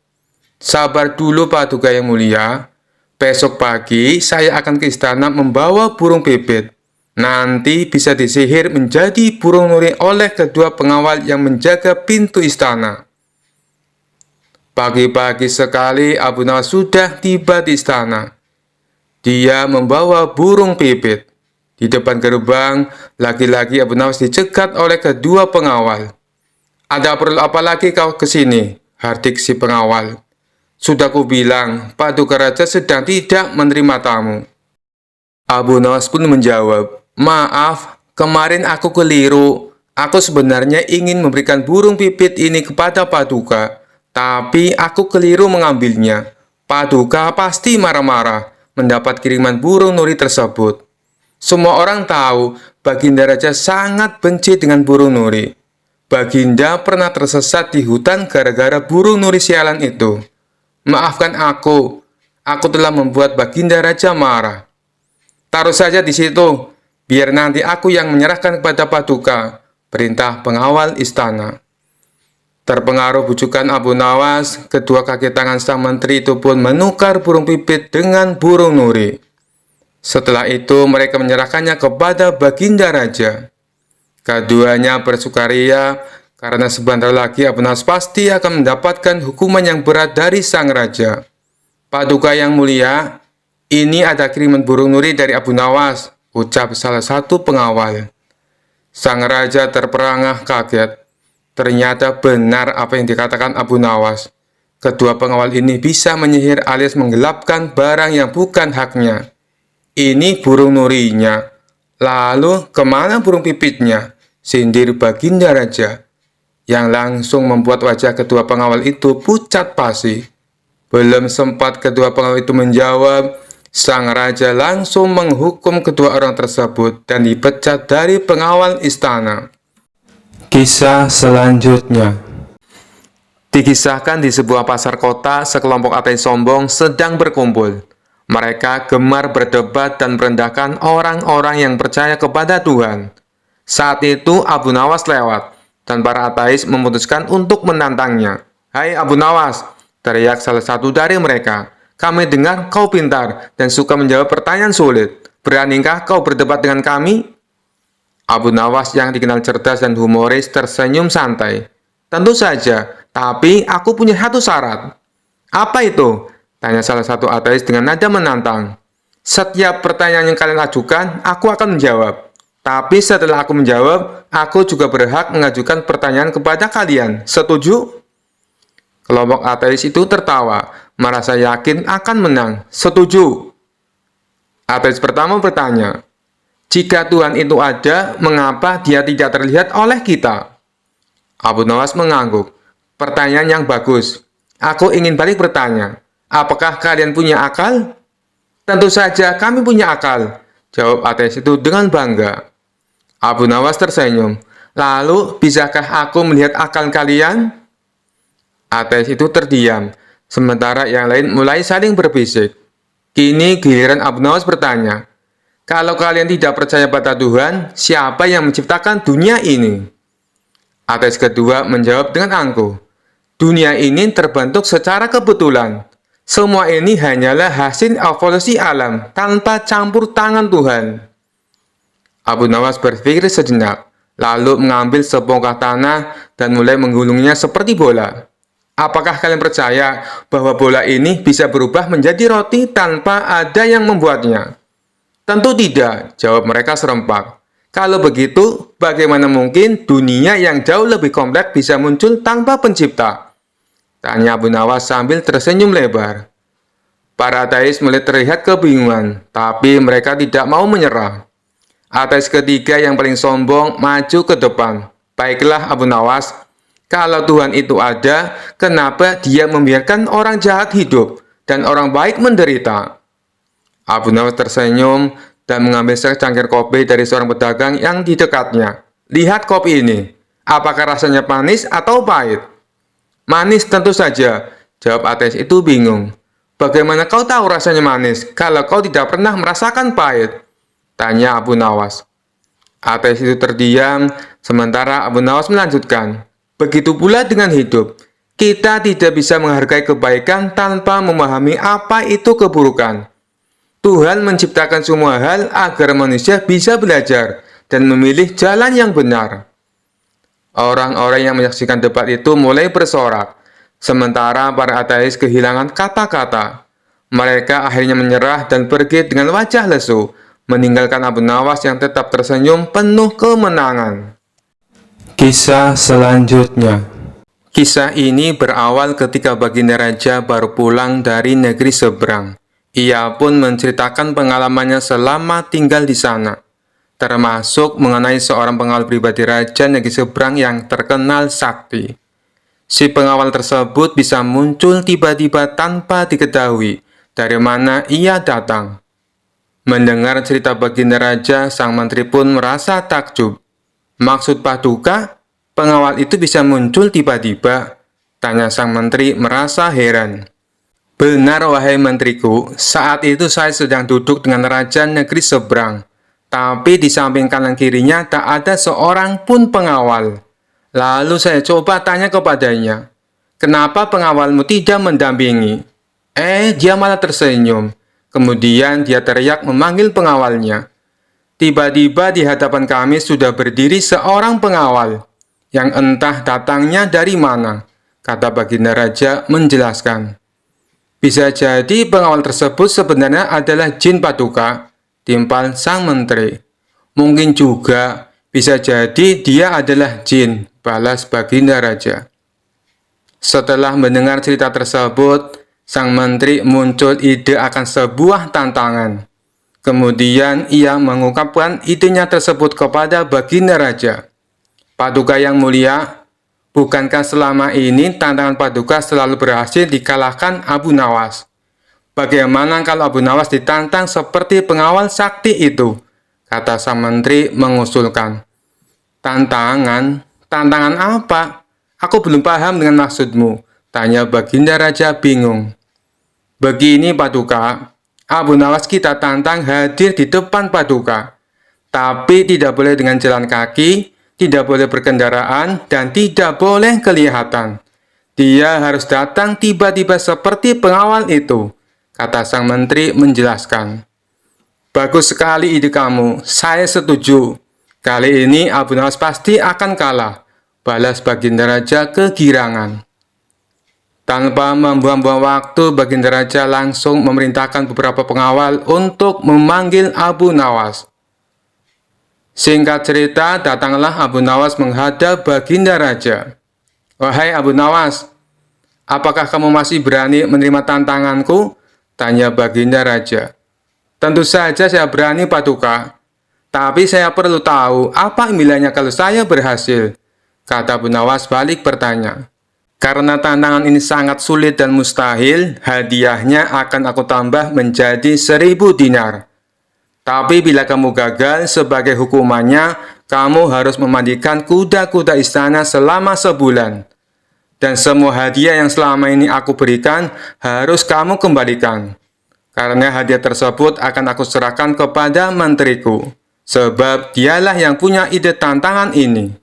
[SPEAKER 1] Sabar dulu, Paduka yang mulia. Besok pagi saya akan ke istana membawa burung pipit. Nanti bisa disihir menjadi burung nuri oleh kedua pengawal yang menjaga pintu istana. Pagi-pagi sekali Abu Nawas sudah tiba di istana. Dia membawa burung pipit. Di depan gerbang, lagi-lagi Abu Nawas dicegat oleh kedua pengawal. Ada perlu apa lagi kau ke sini? Hardik si pengawal. Sudah kubilang, Paduka Raja sedang tidak menerima tamu. Abu Nawas pun menjawab, maaf, kemarin aku keliru. Aku sebenarnya ingin memberikan burung pipit ini kepada Paduka, tapi aku keliru mengambilnya. Paduka pasti marah-marah mendapat kiriman burung nuri tersebut. Semua orang tahu Baginda Raja sangat benci dengan burung nuri. Baginda pernah tersesat di hutan gara-gara burung nuri sialan itu. Maafkan aku telah membuat Baginda Raja marah. Taruh saja di situ, biar nanti aku yang menyerahkan kepada Paduka, perintah pengawal istana. Terpengaruh bujukan Abu Nawas, kedua kaki tangan sang menteri itu pun menukar burung pipit dengan burung nuri. Setelah itu mereka menyerahkannya kepada Baginda Raja. Keduanya bersukaria karena sebentar lagi Abu Nawas pasti akan mendapatkan hukuman yang berat dari sang raja. Paduka yang mulia, ini ada kiriman burung nuri dari Abu Nawas, ucap salah satu pengawal. Sang raja terperangah kaget. Ternyata benar apa yang dikatakan Abu Nawas. Kedua pengawal ini bisa menyihir alias menggelapkan barang yang bukan haknya. Ini burung nurinya. Lalu kemana burung pipitnya? Sindir Baginda Raja, yang langsung membuat wajah kedua pengawal itu pucat pasi. Belum sempat kedua pengawal itu menjawab, sang raja langsung menghukum kedua orang tersebut dan dipecat dari pengawal istana. Kisah selanjutnya dikisahkan di sebuah pasar kota, sekelompok ateis sombong sedang berkumpul. Mereka gemar berdebat dan merendahkan orang-orang yang percaya kepada Tuhan. Saat itu Abu Nawas lewat, dan para ateis memutuskan untuk menantangnya. Hai Abu Nawas, teriak salah satu dari mereka. Kami dengar kau pintar dan suka menjawab pertanyaan sulit. Beranikah kau berdebat dengan kami? Abu Nawas yang dikenal cerdas dan humoris tersenyum santai. Tentu saja, tapi aku punya satu syarat. Apa itu? Tanya salah satu ateis dengan nada menantang. Setiap pertanyaan yang kalian ajukan, aku akan menjawab. Tapi setelah aku menjawab, aku juga berhak mengajukan pertanyaan kepada kalian. Setuju? Kelompok ateis itu tertawa, merasa yakin akan menang. Setuju. Ateis pertama bertanya, jika Tuhan itu ada, mengapa dia tidak terlihat oleh kita? Abu Nawas mengangguk. Pertanyaan yang bagus. Aku ingin balik bertanya, apakah kalian punya akal? Tentu saja kami punya akal, jawab ateis itu dengan bangga. Abu Nawas tersenyum. Lalu, bisakah aku melihat akal kalian? Ateis itu terdiam, sementara yang lain mulai saling berbisik. Kini giliran Abu Nawas bertanya, kalau kalian tidak percaya pada Tuhan, siapa yang menciptakan dunia ini? Ateis kedua menjawab dengan angkuh, dunia ini terbentuk secara kebetulan. Semua ini hanyalah hasil evolusi alam tanpa campur tangan Tuhan. Abu Nawas berpikir sejenak, lalu mengambil sebongkah tanah dan mulai menggulungnya seperti bola. Apakah kalian percaya bahwa bola ini bisa berubah menjadi roti tanpa ada yang membuatnya? Tentu tidak, jawab mereka serempak. Kalau begitu, bagaimana mungkin dunia yang jauh lebih kompleks bisa muncul tanpa pencipta? Tanya Abu Nawas sambil tersenyum lebar. Para ateis mulai terlihat kebingungan, tapi mereka tidak mau menyerah. Ateis ketiga yang paling sombong maju ke depan. Baiklah Abu Nawas, kalau Tuhan itu ada, kenapa dia membiarkan orang jahat hidup dan orang baik menderita? Abu Nawas tersenyum, dan mengambil secangkir kopi dari seorang pedagang yang di dekatnya. "Lihat kopi ini. Apakah rasanya manis atau pahit?" "Manis tentu saja," jawab ateis itu bingung. "Bagaimana kau tahu rasanya manis kalau kau tidak pernah merasakan pahit?" tanya Abu Nawas. Ateis itu terdiam, sementara Abu Nawas melanjutkan, "Begitu pula dengan hidup. Kita tidak bisa menghargai kebaikan tanpa memahami apa itu keburukan. Tuhan menciptakan semua hal agar manusia bisa belajar dan memilih jalan yang benar." Orang-orang yang menyaksikan debat itu mulai bersorak, sementara para ateis kehilangan kata-kata. Mereka akhirnya menyerah dan pergi dengan wajah lesu, meninggalkan Abu Nawas yang tetap tersenyum penuh kemenangan. Kisah selanjutnya. Kisah ini berawal ketika Baginda Raja baru pulang dari negeri seberang. Ia pun menceritakan pengalamannya selama tinggal di sana, termasuk mengenai seorang pengawal pribadi Raja negeri seberang yang terkenal sakti. Si pengawal tersebut bisa muncul tiba-tiba tanpa diketahui dari mana ia datang. Mendengar cerita Baginda Raja, sang menteri pun merasa takjub. "Maksud Paduka, pengawal itu bisa muncul tiba-tiba?" tanya sang menteri merasa heran. "Benar, wahai menteriku, saat itu saya sedang duduk dengan raja negeri seberang, tapi di samping kanan kirinya tak ada seorang pun pengawal. Lalu saya coba tanya kepadanya, 'Kenapa pengawalmu tidak mendampingi?' Dia malah tersenyum. Kemudian dia teriak memanggil pengawalnya. Tiba-tiba di hadapan kami sudah berdiri seorang pengawal, yang entah datangnya dari mana," kata Baginda Raja menjelaskan. "Bisa jadi pengawal tersebut sebenarnya adalah jin, Paduka," timpal sang menteri. "Mungkin juga bisa jadi dia adalah jin," balas Baginda Raja. Setelah mendengar cerita tersebut, sang menteri muncul ide akan sebuah tantangan. Kemudian ia mengungkapkan idenya tersebut kepada Baginda Raja. "Paduka yang mulia, bukankah selama ini tantangan Paduka selalu berhasil dikalahkan Abu Nawas? Bagaimana kalau Abu Nawas ditantang seperti pengawal sakti itu?" kata sang menteri mengusulkan. "Tantangan? Tantangan apa? Aku belum paham dengan maksudmu," tanya Baginda Raja bingung. "Begini, Paduka, Abu Nawas kita tantang hadir di depan Paduka, tapi tidak boleh dengan jalan kaki, tidak boleh berkendaraan, dan tidak boleh kelihatan. Dia harus datang tiba-tiba seperti pengawal itu," kata sang menteri menjelaskan. "Bagus sekali ide kamu, saya setuju. Kali ini Abu Nawas pasti akan kalah," balas Baginda Raja kegirangan. Tanpa membuang-buang waktu, Baginda Raja langsung memerintahkan beberapa pengawal untuk memanggil Abu Nawas. Singkat cerita, datanglah Abu Nawas menghadap Baginda Raja. "Wahai Abu Nawas, apakah kamu masih berani menerima tantanganku?" tanya Baginda Raja. "Tentu saja saya berani, Paduka. Tapi saya perlu tahu apa impiannya kalau saya berhasil," kata Abu Nawas balik bertanya. "Karena tantangan ini sangat sulit dan mustahil, hadiahnya akan aku tambah menjadi 1000 dinar. Tapi bila kamu gagal, sebagai hukumannya, kamu harus memandikan kuda-kuda istana selama sebulan. Dan semua hadiah yang selama ini aku berikan, harus kamu kembalikan. Karena hadiah tersebut akan aku serahkan kepada menteriku, sebab dialah yang punya ide tantangan ini.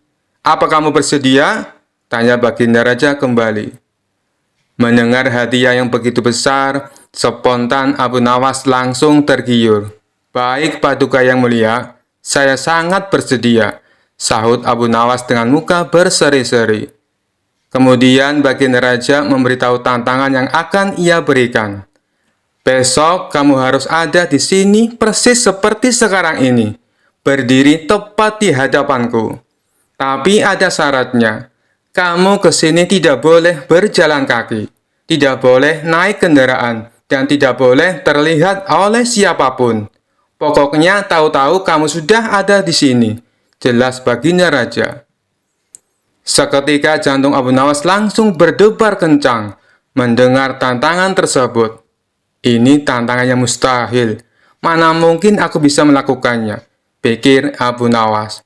[SPEAKER 1] Apa kamu bersedia?" tanya Baginda Raja kembali. Mendengar hadiah yang begitu besar, spontan Abu Nawas langsung tergiur. "Baik, Paduka yang mulia, saya sangat bersedia," sahut Abu Nawas dengan muka berseri-seri. Kemudian Baginda Raja memberitahu tantangan yang akan ia berikan. "Besok kamu harus ada di sini persis seperti sekarang ini, berdiri tepat di hadapanku. Tapi ada syaratnya. Kamu ke sini tidak boleh berjalan kaki, tidak boleh naik kendaraan, dan tidak boleh terlihat oleh siapapun. Pokoknya tahu-tahu kamu sudah ada di sini," jelas Baginda Raja. Seketika jantung Abu Nawas langsung berdebar kencang mendengar tantangan tersebut. Ini tantangan yang mustahil. Mana mungkin aku bisa melakukannya, pikir Abu Nawas.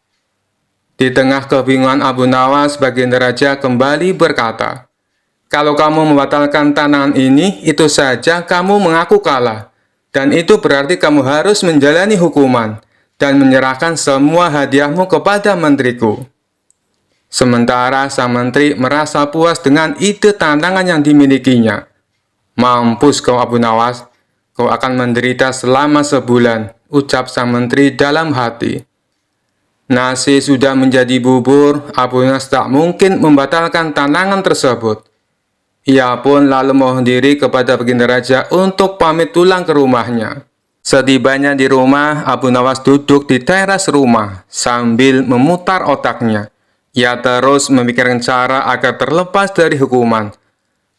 [SPEAKER 1] Di tengah kebingungan Abu Nawas, Baginda Raja kembali berkata, "Kalau kamu membatalkan tantangan ini, itu saja kamu mengaku kalah. Dan itu berarti kamu harus menjalani hukuman dan menyerahkan semua hadiahmu kepada menteriku." Sementara sang menteri merasa puas dengan ide tantangan yang dimilikinya. "Mampus kau Abu Nawas, kau akan menderita selama sebulan," ucap sang menteri dalam hati. Nasi sudah menjadi bubur, Abu Nawas tak mungkin membatalkan tantangan tersebut. Ia pun lalu mohon diri kepada Baginda Raja untuk pamit pulang ke rumahnya. Setibanya di rumah, Abu Nawas duduk di teras rumah sambil memutar otaknya. Ia terus memikirkan cara agar terlepas dari hukuman.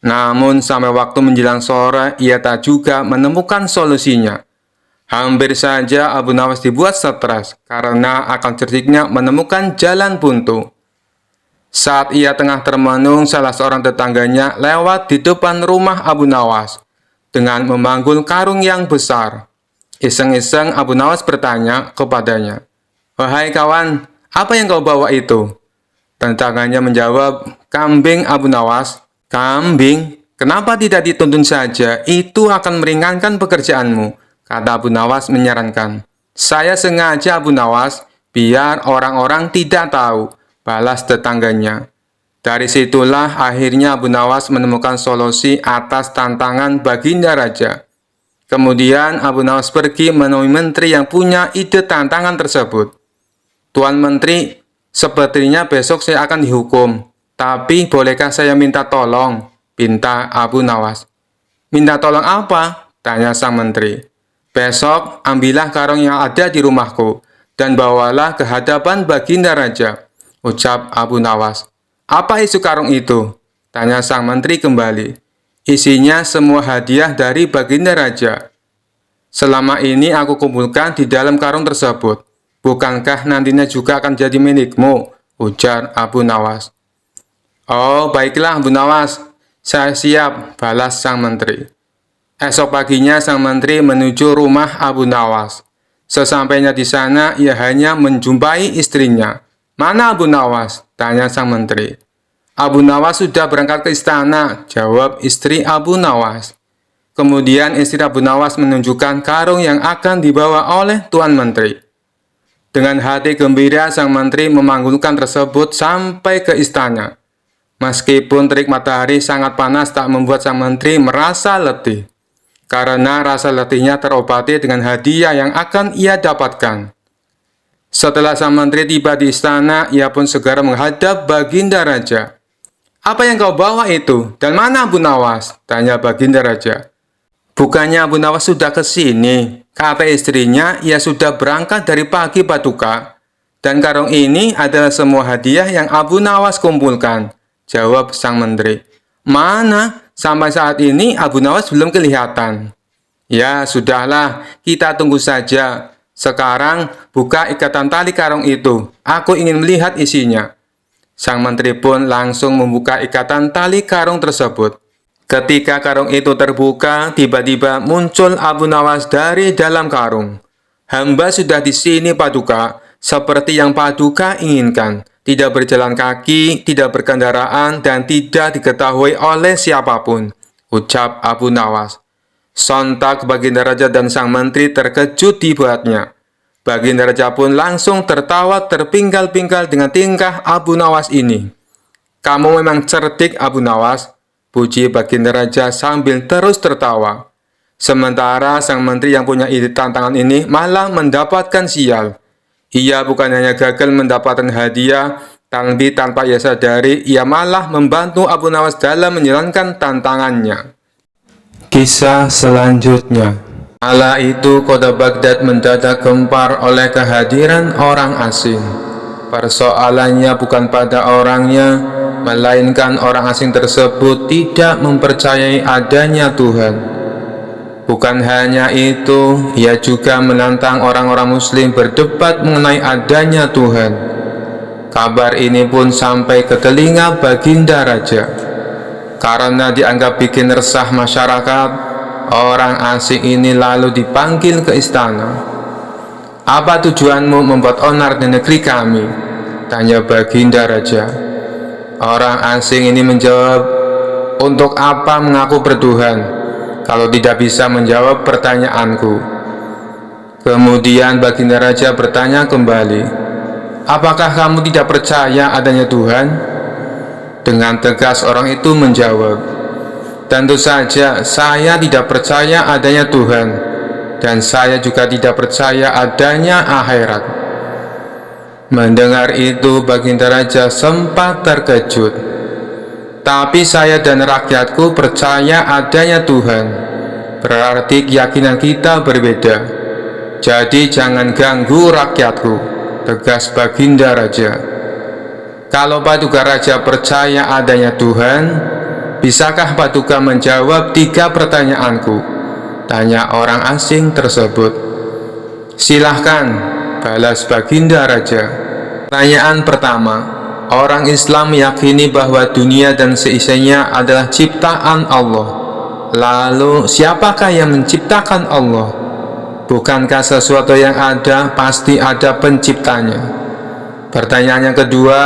[SPEAKER 1] Namun sampai waktu menjelang sore, ia tak juga menemukan solusinya. Hampir saja Abu Nawas dibuat stres karena akan cerdiknya menemukan jalan buntu. Saat ia tengah termenung, salah seorang tetangganya lewat di depan rumah Abu Nawas dengan memanggul karung yang besar. Iseng-iseng Abu Nawas bertanya kepadanya, "Wahai kawan, apa yang kau bawa itu?" Tetangganya menjawab, "Kambing Abu Nawas." "Kambing? Kenapa tidak dituntun saja? Itu akan meringankan pekerjaanmu," kata Abu Nawas menyarankan. "Saya sengaja Abu Nawas, biar orang-orang tidak tahu," balas tetangganya. Dari situlah akhirnya Abu Nawas menemukan solusi atas tantangan Baginda Raja. Kemudian Abu Nawas pergi menemui menteri yang punya ide tantangan tersebut. "Tuan Menteri, sepertinya besok saya akan dihukum. Tapi bolehkah saya minta tolong?" pinta Abu Nawas. "Minta tolong apa?" tanya sang menteri. "Besok ambillah karung yang ada di rumahku dan bawalah ke hadapan Baginda Raja," ucap Abu Nawas. "Apa isi karung itu?" tanya sang menteri kembali. "Isinya semua hadiah dari Baginda Raja. Selama ini aku kumpulkan di dalam karung tersebut. Bukankah nantinya juga akan jadi milikmu?" ujar Abu Nawas. "Oh, baiklah Abu Nawas, saya siap," balas sang menteri. Esok paginya sang menteri menuju rumah Abu Nawas. Sesampainya di sana, ia hanya menjumpai istrinya. "Mana Abu Nawas?" tanya sang menteri. "Abu Nawas sudah berangkat ke istana," jawab istri Abu Nawas. Kemudian istri Abu Nawas menunjukkan karung yang akan dibawa oleh Tuan Menteri. Dengan hati gembira, sang menteri memanggulkan tersebut sampai ke istana. Meskipun terik matahari sangat panas tak membuat sang menteri merasa letih, karena rasa letihnya terobati dengan hadiah yang akan ia dapatkan. Setelah sang menteri tiba di istana, ia pun segera menghadap Baginda Raja. "Apa yang kau bawa itu? Dan mana Abu Nawas?" tanya Baginda Raja. "Bukannya Abu Nawas sudah ke sini?" kata istrinya. "Ia sudah berangkat dari pagi Paduka. Dan karung ini adalah semua hadiah yang Abu Nawas kumpulkan," jawab sang menteri. "Mana? Sampai saat ini Abu Nawas belum kelihatan." "Ya, sudahlah, kita tunggu saja. Sekarang buka ikatan tali karung itu. Aku ingin melihat isinya." Sang menteri pun langsung membuka ikatan tali karung tersebut. Ketika karung itu terbuka, tiba-tiba muncul Abu Nawas dari dalam karung. "Hamba sudah di sini Paduka, seperti yang Paduka inginkan. Tidak berjalan kaki, tidak berkendaraan, dan tidak diketahui oleh siapapun," ucap Abu Nawas. Sontak Baginda Raja dan sang menteri terkejut dibuatnya. Baginda Raja pun langsung tertawa terpinggal-pinggal dengan tingkah Abu Nawas ini. "Kamu memang cerdik Abu Nawas," puji Baginda Raja sambil terus tertawa. Sementara sang menteri yang punya ide tantangan ini malah mendapatkan sial. Ia bukan hanya gagal mendapatkan hadiah, tapi tanpa ia sadari, ia malah membantu Abu Nawas dalam menjalankan tantangannya. Kisah selanjutnya. Kala itu kota Baghdad mendadak gempar oleh kehadiran orang asing. Persoalannya bukan pada orangnya, melainkan orang asing tersebut tidak mempercayai adanya Tuhan. Bukan hanya itu, ia juga menantang orang-orang muslim berdebat mengenai adanya Tuhan. Kabar ini pun sampai ke telinga Baginda Raja. Karena dianggap bikin resah masyarakat, Orang asing ini lalu dipanggil ke istana. "Apa tujuanmu membuat onar di negeri kami?" tanya Baginda Raja. Orang asing ini menjawab, "Untuk apa mengaku bertuhan kalau tidak bisa menjawab pertanyaanku?" Kemudian Baginda Raja bertanya kembali, "Apakah kamu tidak percaya adanya Tuhan?" Dengan tegas orang itu menjawab, "Tentu saja saya tidak percaya adanya Tuhan, dan saya juga tidak percaya adanya akhirat." Mendengar itu Baginda Raja sempat terkejut. "Tapi saya dan rakyatku percaya adanya Tuhan. Berarti keyakinan kita berbeda. Jadi jangan ganggu rakyatku," tegas Baginda Raja. "Kalau Paduka Raja percaya adanya Tuhan, bisakah Paduka menjawab 3 pertanyaanku?" tanya orang asing tersebut. "Silahkan," balas Baginda Raja. Pertanyaan pertama, orang Islam meyakini bahwa dunia dan seisinya adalah ciptaan Allah. Lalu, siapakah yang menciptakan Allah? Bukankah sesuatu yang ada pasti ada penciptanya? Pertanyaan yang kedua,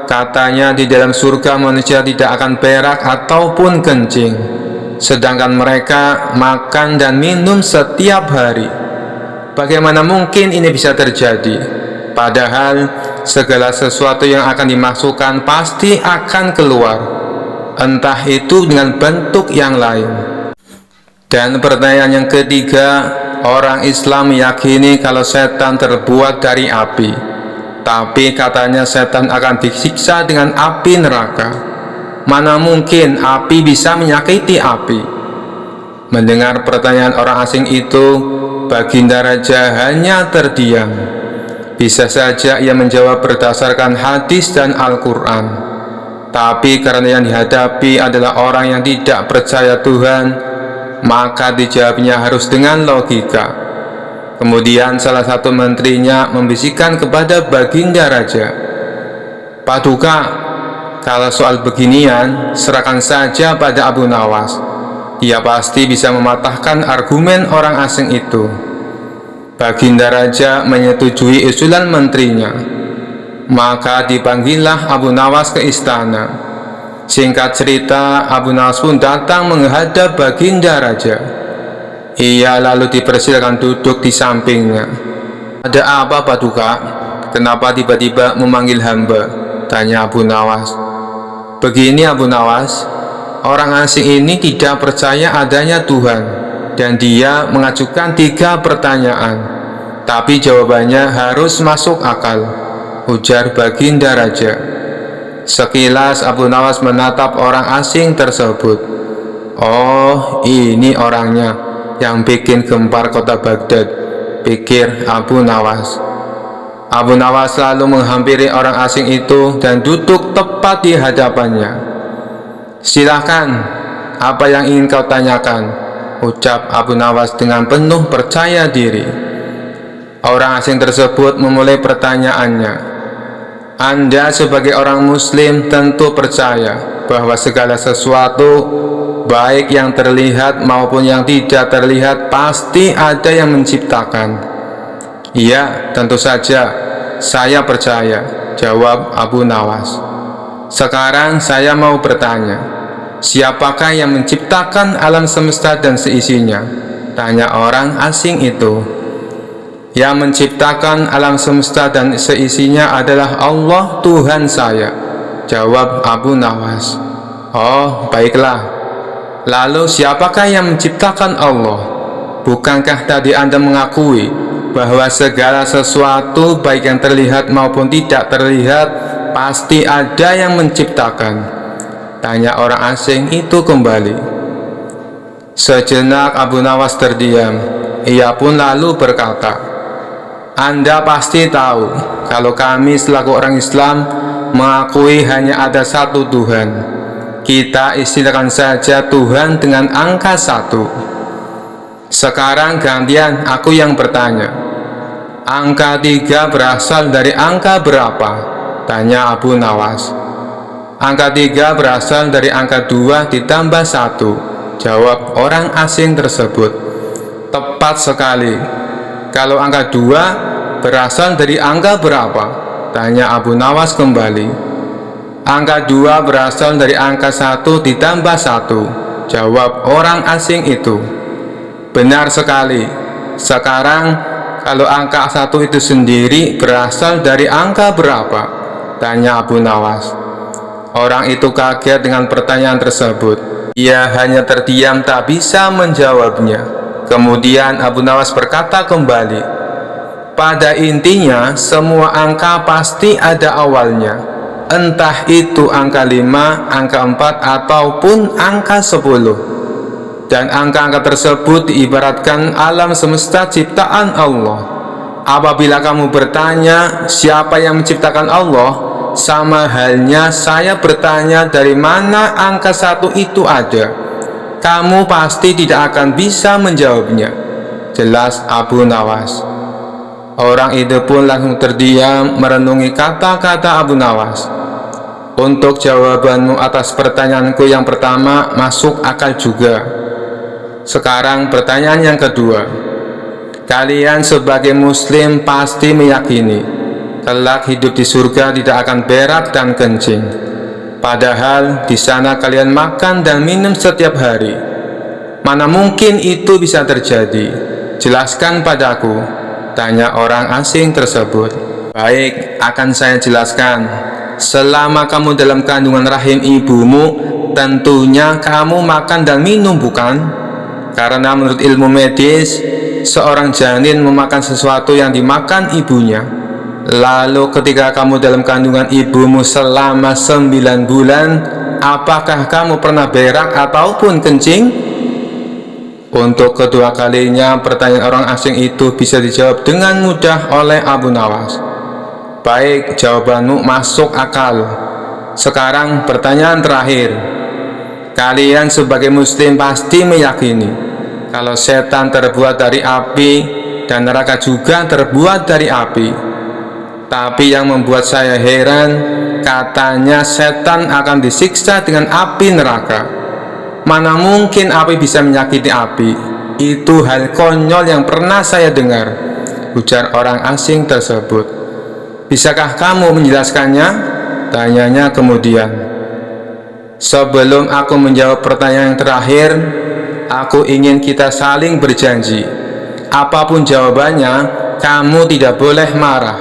[SPEAKER 1] katanya di dalam surga manusia tidak akan berak ataupun kencing, sedangkan mereka makan dan minum setiap hari. Bagaimana mungkin ini bisa terjadi? Padahal segala sesuatu yang akan dimasukkan pasti akan keluar, entah itu dengan bentuk yang lain. Dan pertanyaan yang ketiga, orang Islam meyakini kalau setan terbuat dari api, tapi katanya setan akan disiksa dengan api neraka. Mana mungkin api bisa menyakiti api? Mendengar pertanyaan orang asing itu, Baginda Raja hanya terdiam. Bisa saja ia menjawab berdasarkan hadis dan Al-Quran, tapi karena yang dihadapi adalah orang yang tidak percaya Tuhan, maka dijawabnya harus dengan logika. Kemudian salah satu menterinya membisikkan kepada Baginda Raja, "Paduka, kalau soal beginian serahkan saja pada Abu Nawas. Dia pasti bisa mematahkan argumen orang asing itu." Baginda Raja menyetujui usulan menterinya. Maka dipanggillah Abu Nawas ke istana. Singkat cerita, Abu Nawas pun datang menghadap Baginda Raja. Ia lalu dipersilakan duduk di sampingnya. "Ada apa, Paduka? Kenapa tiba-tiba memanggil hamba?" tanya Abu Nawas. "Begini Abu Nawas, orang asing ini tidak percaya adanya Tuhan, dan dia mengajukan 3 pertanyaan, tapi jawabannya harus masuk akal," ujar Baginda Raja. Sekilas Abu Nawas menatap orang asing tersebut. "Oh, ini orangnya yang bikin gempar kota Baghdad," pikir Abu Nawas. Abu Nawas lalu menghampiri orang asing itu dan duduk tepat di hadapannya. "Silakan, apa yang ingin kau tanyakan?" ucap Abu Nawas dengan penuh percaya diri. Orang asing tersebut memulai pertanyaannya. "Anda sebagai orang Muslim tentu percaya bahwa segala sesuatu, baik yang terlihat maupun yang tidak terlihat, pasti ada yang menciptakan." "Iya, tentu saja, saya percaya," jawab Abu Nawas. "Sekarang saya mau bertanya, siapakah yang menciptakan alam semesta dan seisinya?" tanya orang asing itu. "Yang menciptakan alam semesta dan seisinya adalah Allah Tuhan saya," jawab Abu Nawas. "Oh, baiklah. Lalu siapakah yang menciptakan Allah? Bukankah tadi Anda mengakui bahwa segala sesuatu, baik yang terlihat maupun tidak terlihat, pasti ada yang menciptakan?" tanya orang asing itu kembali. Sejenak Abu Nawas terdiam. Ia pun lalu berkata, "Anda pasti tahu kalau kami selaku orang Islam mengakui hanya ada satu Tuhan. Kita istilahkan saja Tuhan dengan angka 1. Sekarang gantian aku yang bertanya. Angka 3 berasal dari angka berapa? Tanya Abu Nawas. Angka 3 berasal dari angka 2 ditambah 1. Jawab orang asing tersebut. Tepat sekali. Kalau angka 2 berasal dari angka berapa? Tanya Abu Nawas kembali. Angka 2 berasal dari angka 1 ditambah 1. Jawab orang asing itu. Benar sekali. Sekarang kalau angka 1 itu sendiri berasal dari angka berapa? Tanya Abu Nawas. Orang itu kaget dengan pertanyaan tersebut. Ia hanya terdiam tak bisa menjawabnya. Kemudian Abu Nawas berkata kembali, pada intinya semua angka pasti ada awalnya. Entah itu angka 5, angka 4, ataupun angka 10. Dan angka-angka tersebut diibaratkan alam semesta ciptaan Allah. Apabila kamu bertanya siapa yang menciptakan Allah, sama halnya saya bertanya dari mana angka 1 itu ada. Kamu pasti tidak akan bisa menjawabnya. Jelas Abu Nawas. Orang itu pun langsung terdiam merenungi kata-kata Abu Nawas. Untuk jawabanmu atas pertanyaanku yang pertama masuk akal juga. Sekarang pertanyaan yang kedua. Kalian sebagai muslim pasti meyakini kelak hidup di surga tidak akan berak dan kencing. Padahal di sana kalian makan dan minum setiap hari. Mana mungkin itu bisa terjadi? Jelaskan padaku, tanya orang asing tersebut. Baik, akan saya jelaskan. Selama kamu dalam kandungan rahim ibumu, tentunya kamu makan dan minum, bukan? Karena menurut ilmu medis, seorang janin memakan sesuatu yang dimakan ibunya. Lalu ketika kamu dalam kandungan ibumu selama 9 bulan, apakah kamu pernah berak ataupun kencing? Untuk kedua kalinya pertanyaan orang asing itu bisa dijawab dengan mudah oleh Abu Nawas. Baik, jawabanmu masuk akal. Sekarang pertanyaan terakhir. Kalian sebagai muslim pasti meyakini kalau setan terbuat dari api dan neraka juga terbuat dari api. Tapi yang membuat saya heran, katanya setan akan disiksa dengan api neraka. Mana mungkin api bisa menyakiti api? Itu hal konyol yang pernah saya dengar, ujar orang asing tersebut. Bisakah kamu menjelaskannya? Tanyanya kemudian. Sebelum aku menjawab pertanyaan yang terakhir, aku ingin kita saling berjanji. Apapun jawabannya, kamu tidak boleh marah,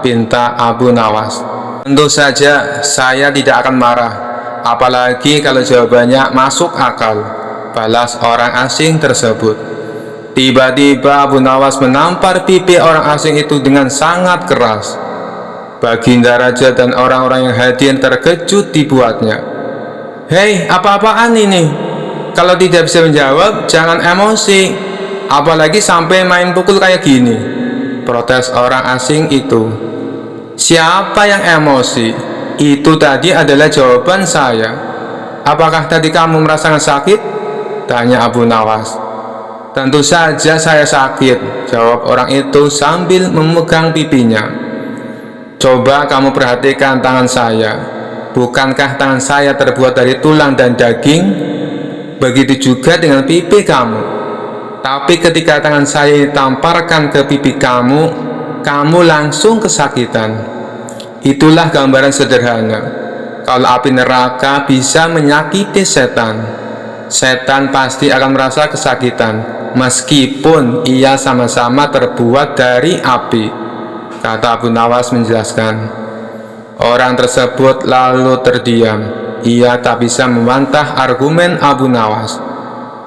[SPEAKER 1] pinta Abu Nawas. Tentu saja saya tidak akan marah, apalagi kalau jawabannya masuk akal, balas orang asing tersebut. Tiba-tiba Abu Nawas menampar pipi orang asing itu dengan sangat keras. Baginda Raja dan orang-orang yang hadir terkejut dibuatnya. Hei, apa-apaan ini? Kalau tidak bisa menjawab, jangan emosi, apalagi sampai main pukul kayak gini, protes orang asing itu. Siapa yang emosi? Itu tadi adalah jawaban saya. Apakah tadi kamu merasakan sakit? Tanya Abu Nawas. Tentu saja saya sakit, jawab orang itu sambil memegang pipinya. Coba kamu perhatikan tangan saya. Bukankah tangan saya terbuat dari tulang dan daging? Begitu juga dengan pipi kamu. Tapi ketika tangan saya ditamparkan ke pipi kamu, kamu langsung kesakitan. Itulah gambaran sederhana. Kalau api neraka bisa menyakiti setan, setan pasti akan merasa kesakitan, meskipun ia sama-sama terbuat dari api, kata Abu Nawas menjelaskan. Orang tersebut lalu terdiam. Ia tak bisa membantah argumen Abu Nawas.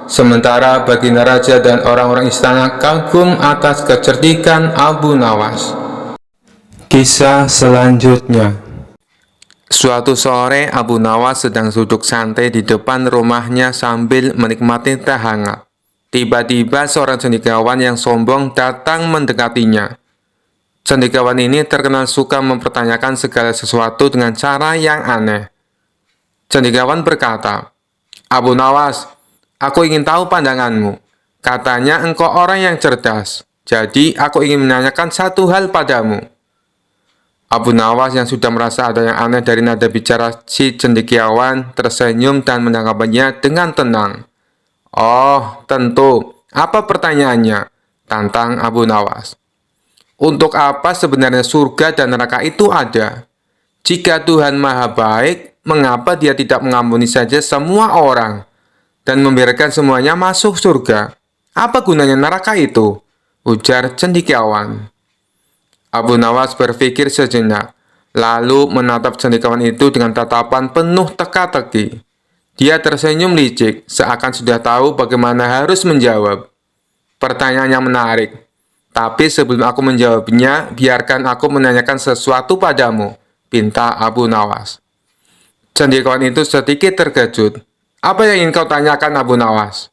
[SPEAKER 1] Sementara baginda raja dan orang-orang istana kagum atas kecerdikan Abu Nawas. Kisah selanjutnya. Suatu sore Abu Nawas sedang duduk santai di depan rumahnya sambil menikmati teh hangat. Tiba-tiba seorang cendekiawan yang sombong datang mendekatinya. Cendekiawan ini terkenal suka mempertanyakan segala sesuatu dengan cara yang aneh. Cendekiawan berkata, Abu Nawas, aku ingin tahu pandanganmu. Katanya engkau orang yang cerdas. Jadi aku ingin menanyakan satu hal padamu. Abu Nawas yang sudah merasa ada yang aneh dari nada bicara si cendekiawan tersenyum dan menanggapinya dengan tenang. Oh, tentu. Apa pertanyaannya? Tantang Abu Nawas. Untuk apa sebenarnya surga dan neraka itu ada? Jika Tuhan Maha Baik, mengapa Dia tidak mengampuni saja semua orang dan membiarkan semuanya masuk surga? Apa gunanya neraka itu? Ujar cendekiawan. Abu Nawas berpikir sejenak, lalu menatap cendekiawan itu dengan tatapan penuh teka-teki. Dia tersenyum licik, seakan sudah tahu bagaimana harus menjawab. Pertanyaan yang menarik. Tapi sebelum aku menjawabnya, biarkan aku menanyakan sesuatu padamu, pinta Abu Nawas. Cendekiawan itu sedikit terkejut. Apa yang ingin kau tanyakan, Abu Nawas?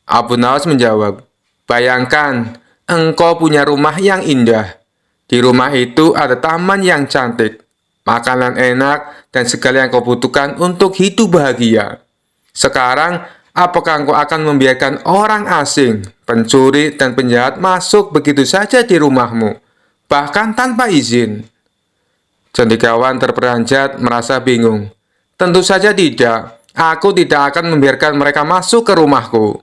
[SPEAKER 1] Abu Nawas menjawab, bayangkan, engkau punya rumah yang indah. Di rumah itu ada taman yang cantik, makanan enak, dan segala yang kau butuhkan untuk hidup bahagia. Sekarang, apakah engkau akan membiarkan orang asing, pencuri, dan penjahat masuk begitu saja di rumahmu, bahkan tanpa izin? Cendekiawan terperanjat merasa bingung. Tentu saja tidak. Aku tidak akan membiarkan mereka masuk ke rumahku.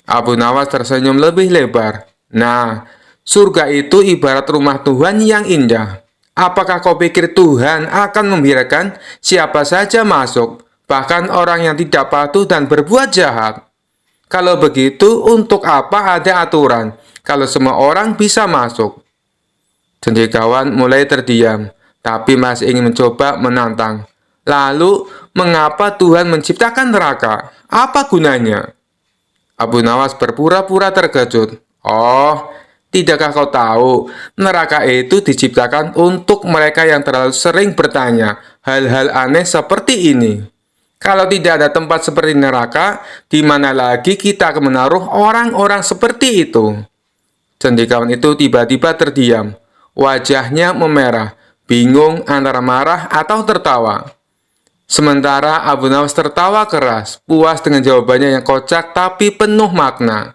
[SPEAKER 1] Abu Nawas tersenyum lebih lebar. Nah, surga itu ibarat rumah Tuhan yang indah. Apakah kau pikir Tuhan akan membiarkan siapa saja masuk, bahkan orang yang tidak patuh dan berbuat jahat? Kalau begitu, untuk apa ada aturan kalau semua orang bisa masuk? Cendekiawan mulai terdiam, tapi masih ingin mencoba menantang. Lalu, mengapa Tuhan menciptakan neraka? Apa gunanya? Abu Nawas berpura-pura terkejut. Oh, tidakkah kau tahu, neraka itu diciptakan untuk mereka yang terlalu sering bertanya hal-hal aneh seperti ini. Kalau tidak ada tempat seperti neraka, di mana lagi kita akan menaruh orang-orang seperti itu? Cendekiawan itu tiba-tiba terdiam. Wajahnya memerah, bingung antara marah atau tertawa. Sementara Abu Nawas tertawa keras, puas dengan jawabannya yang kocak tapi penuh makna.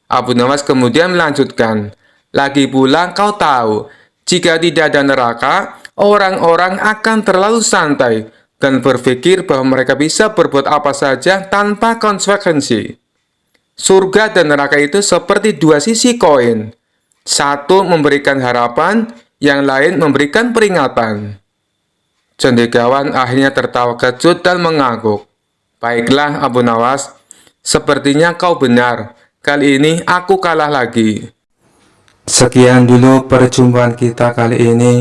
[SPEAKER 1] Abu Nawas kemudian melanjutkan, lagi pula kau tahu, jika tidak ada neraka, orang-orang akan terlalu santai dan berpikir bahwa mereka bisa berbuat apa saja tanpa konsekuensi. Surga dan neraka itu seperti dua sisi koin. Satu memberikan harapan, yang lain memberikan peringatan. Cendekiawan akhirnya tertawa kecut dan mengangguk. Baiklah Abu Nawas, sepertinya kau benar. Kali ini aku kalah lagi. Sekian dulu perjumpaan kita kali ini.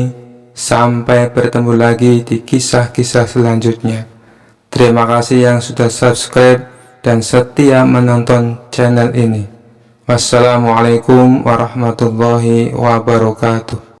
[SPEAKER 1] Sampai bertemu lagi di kisah-kisah selanjutnya. Terima kasih yang sudah subscribe dan setia menonton channel ini. Wassalamualaikum warahmatullahi wabarakatuh.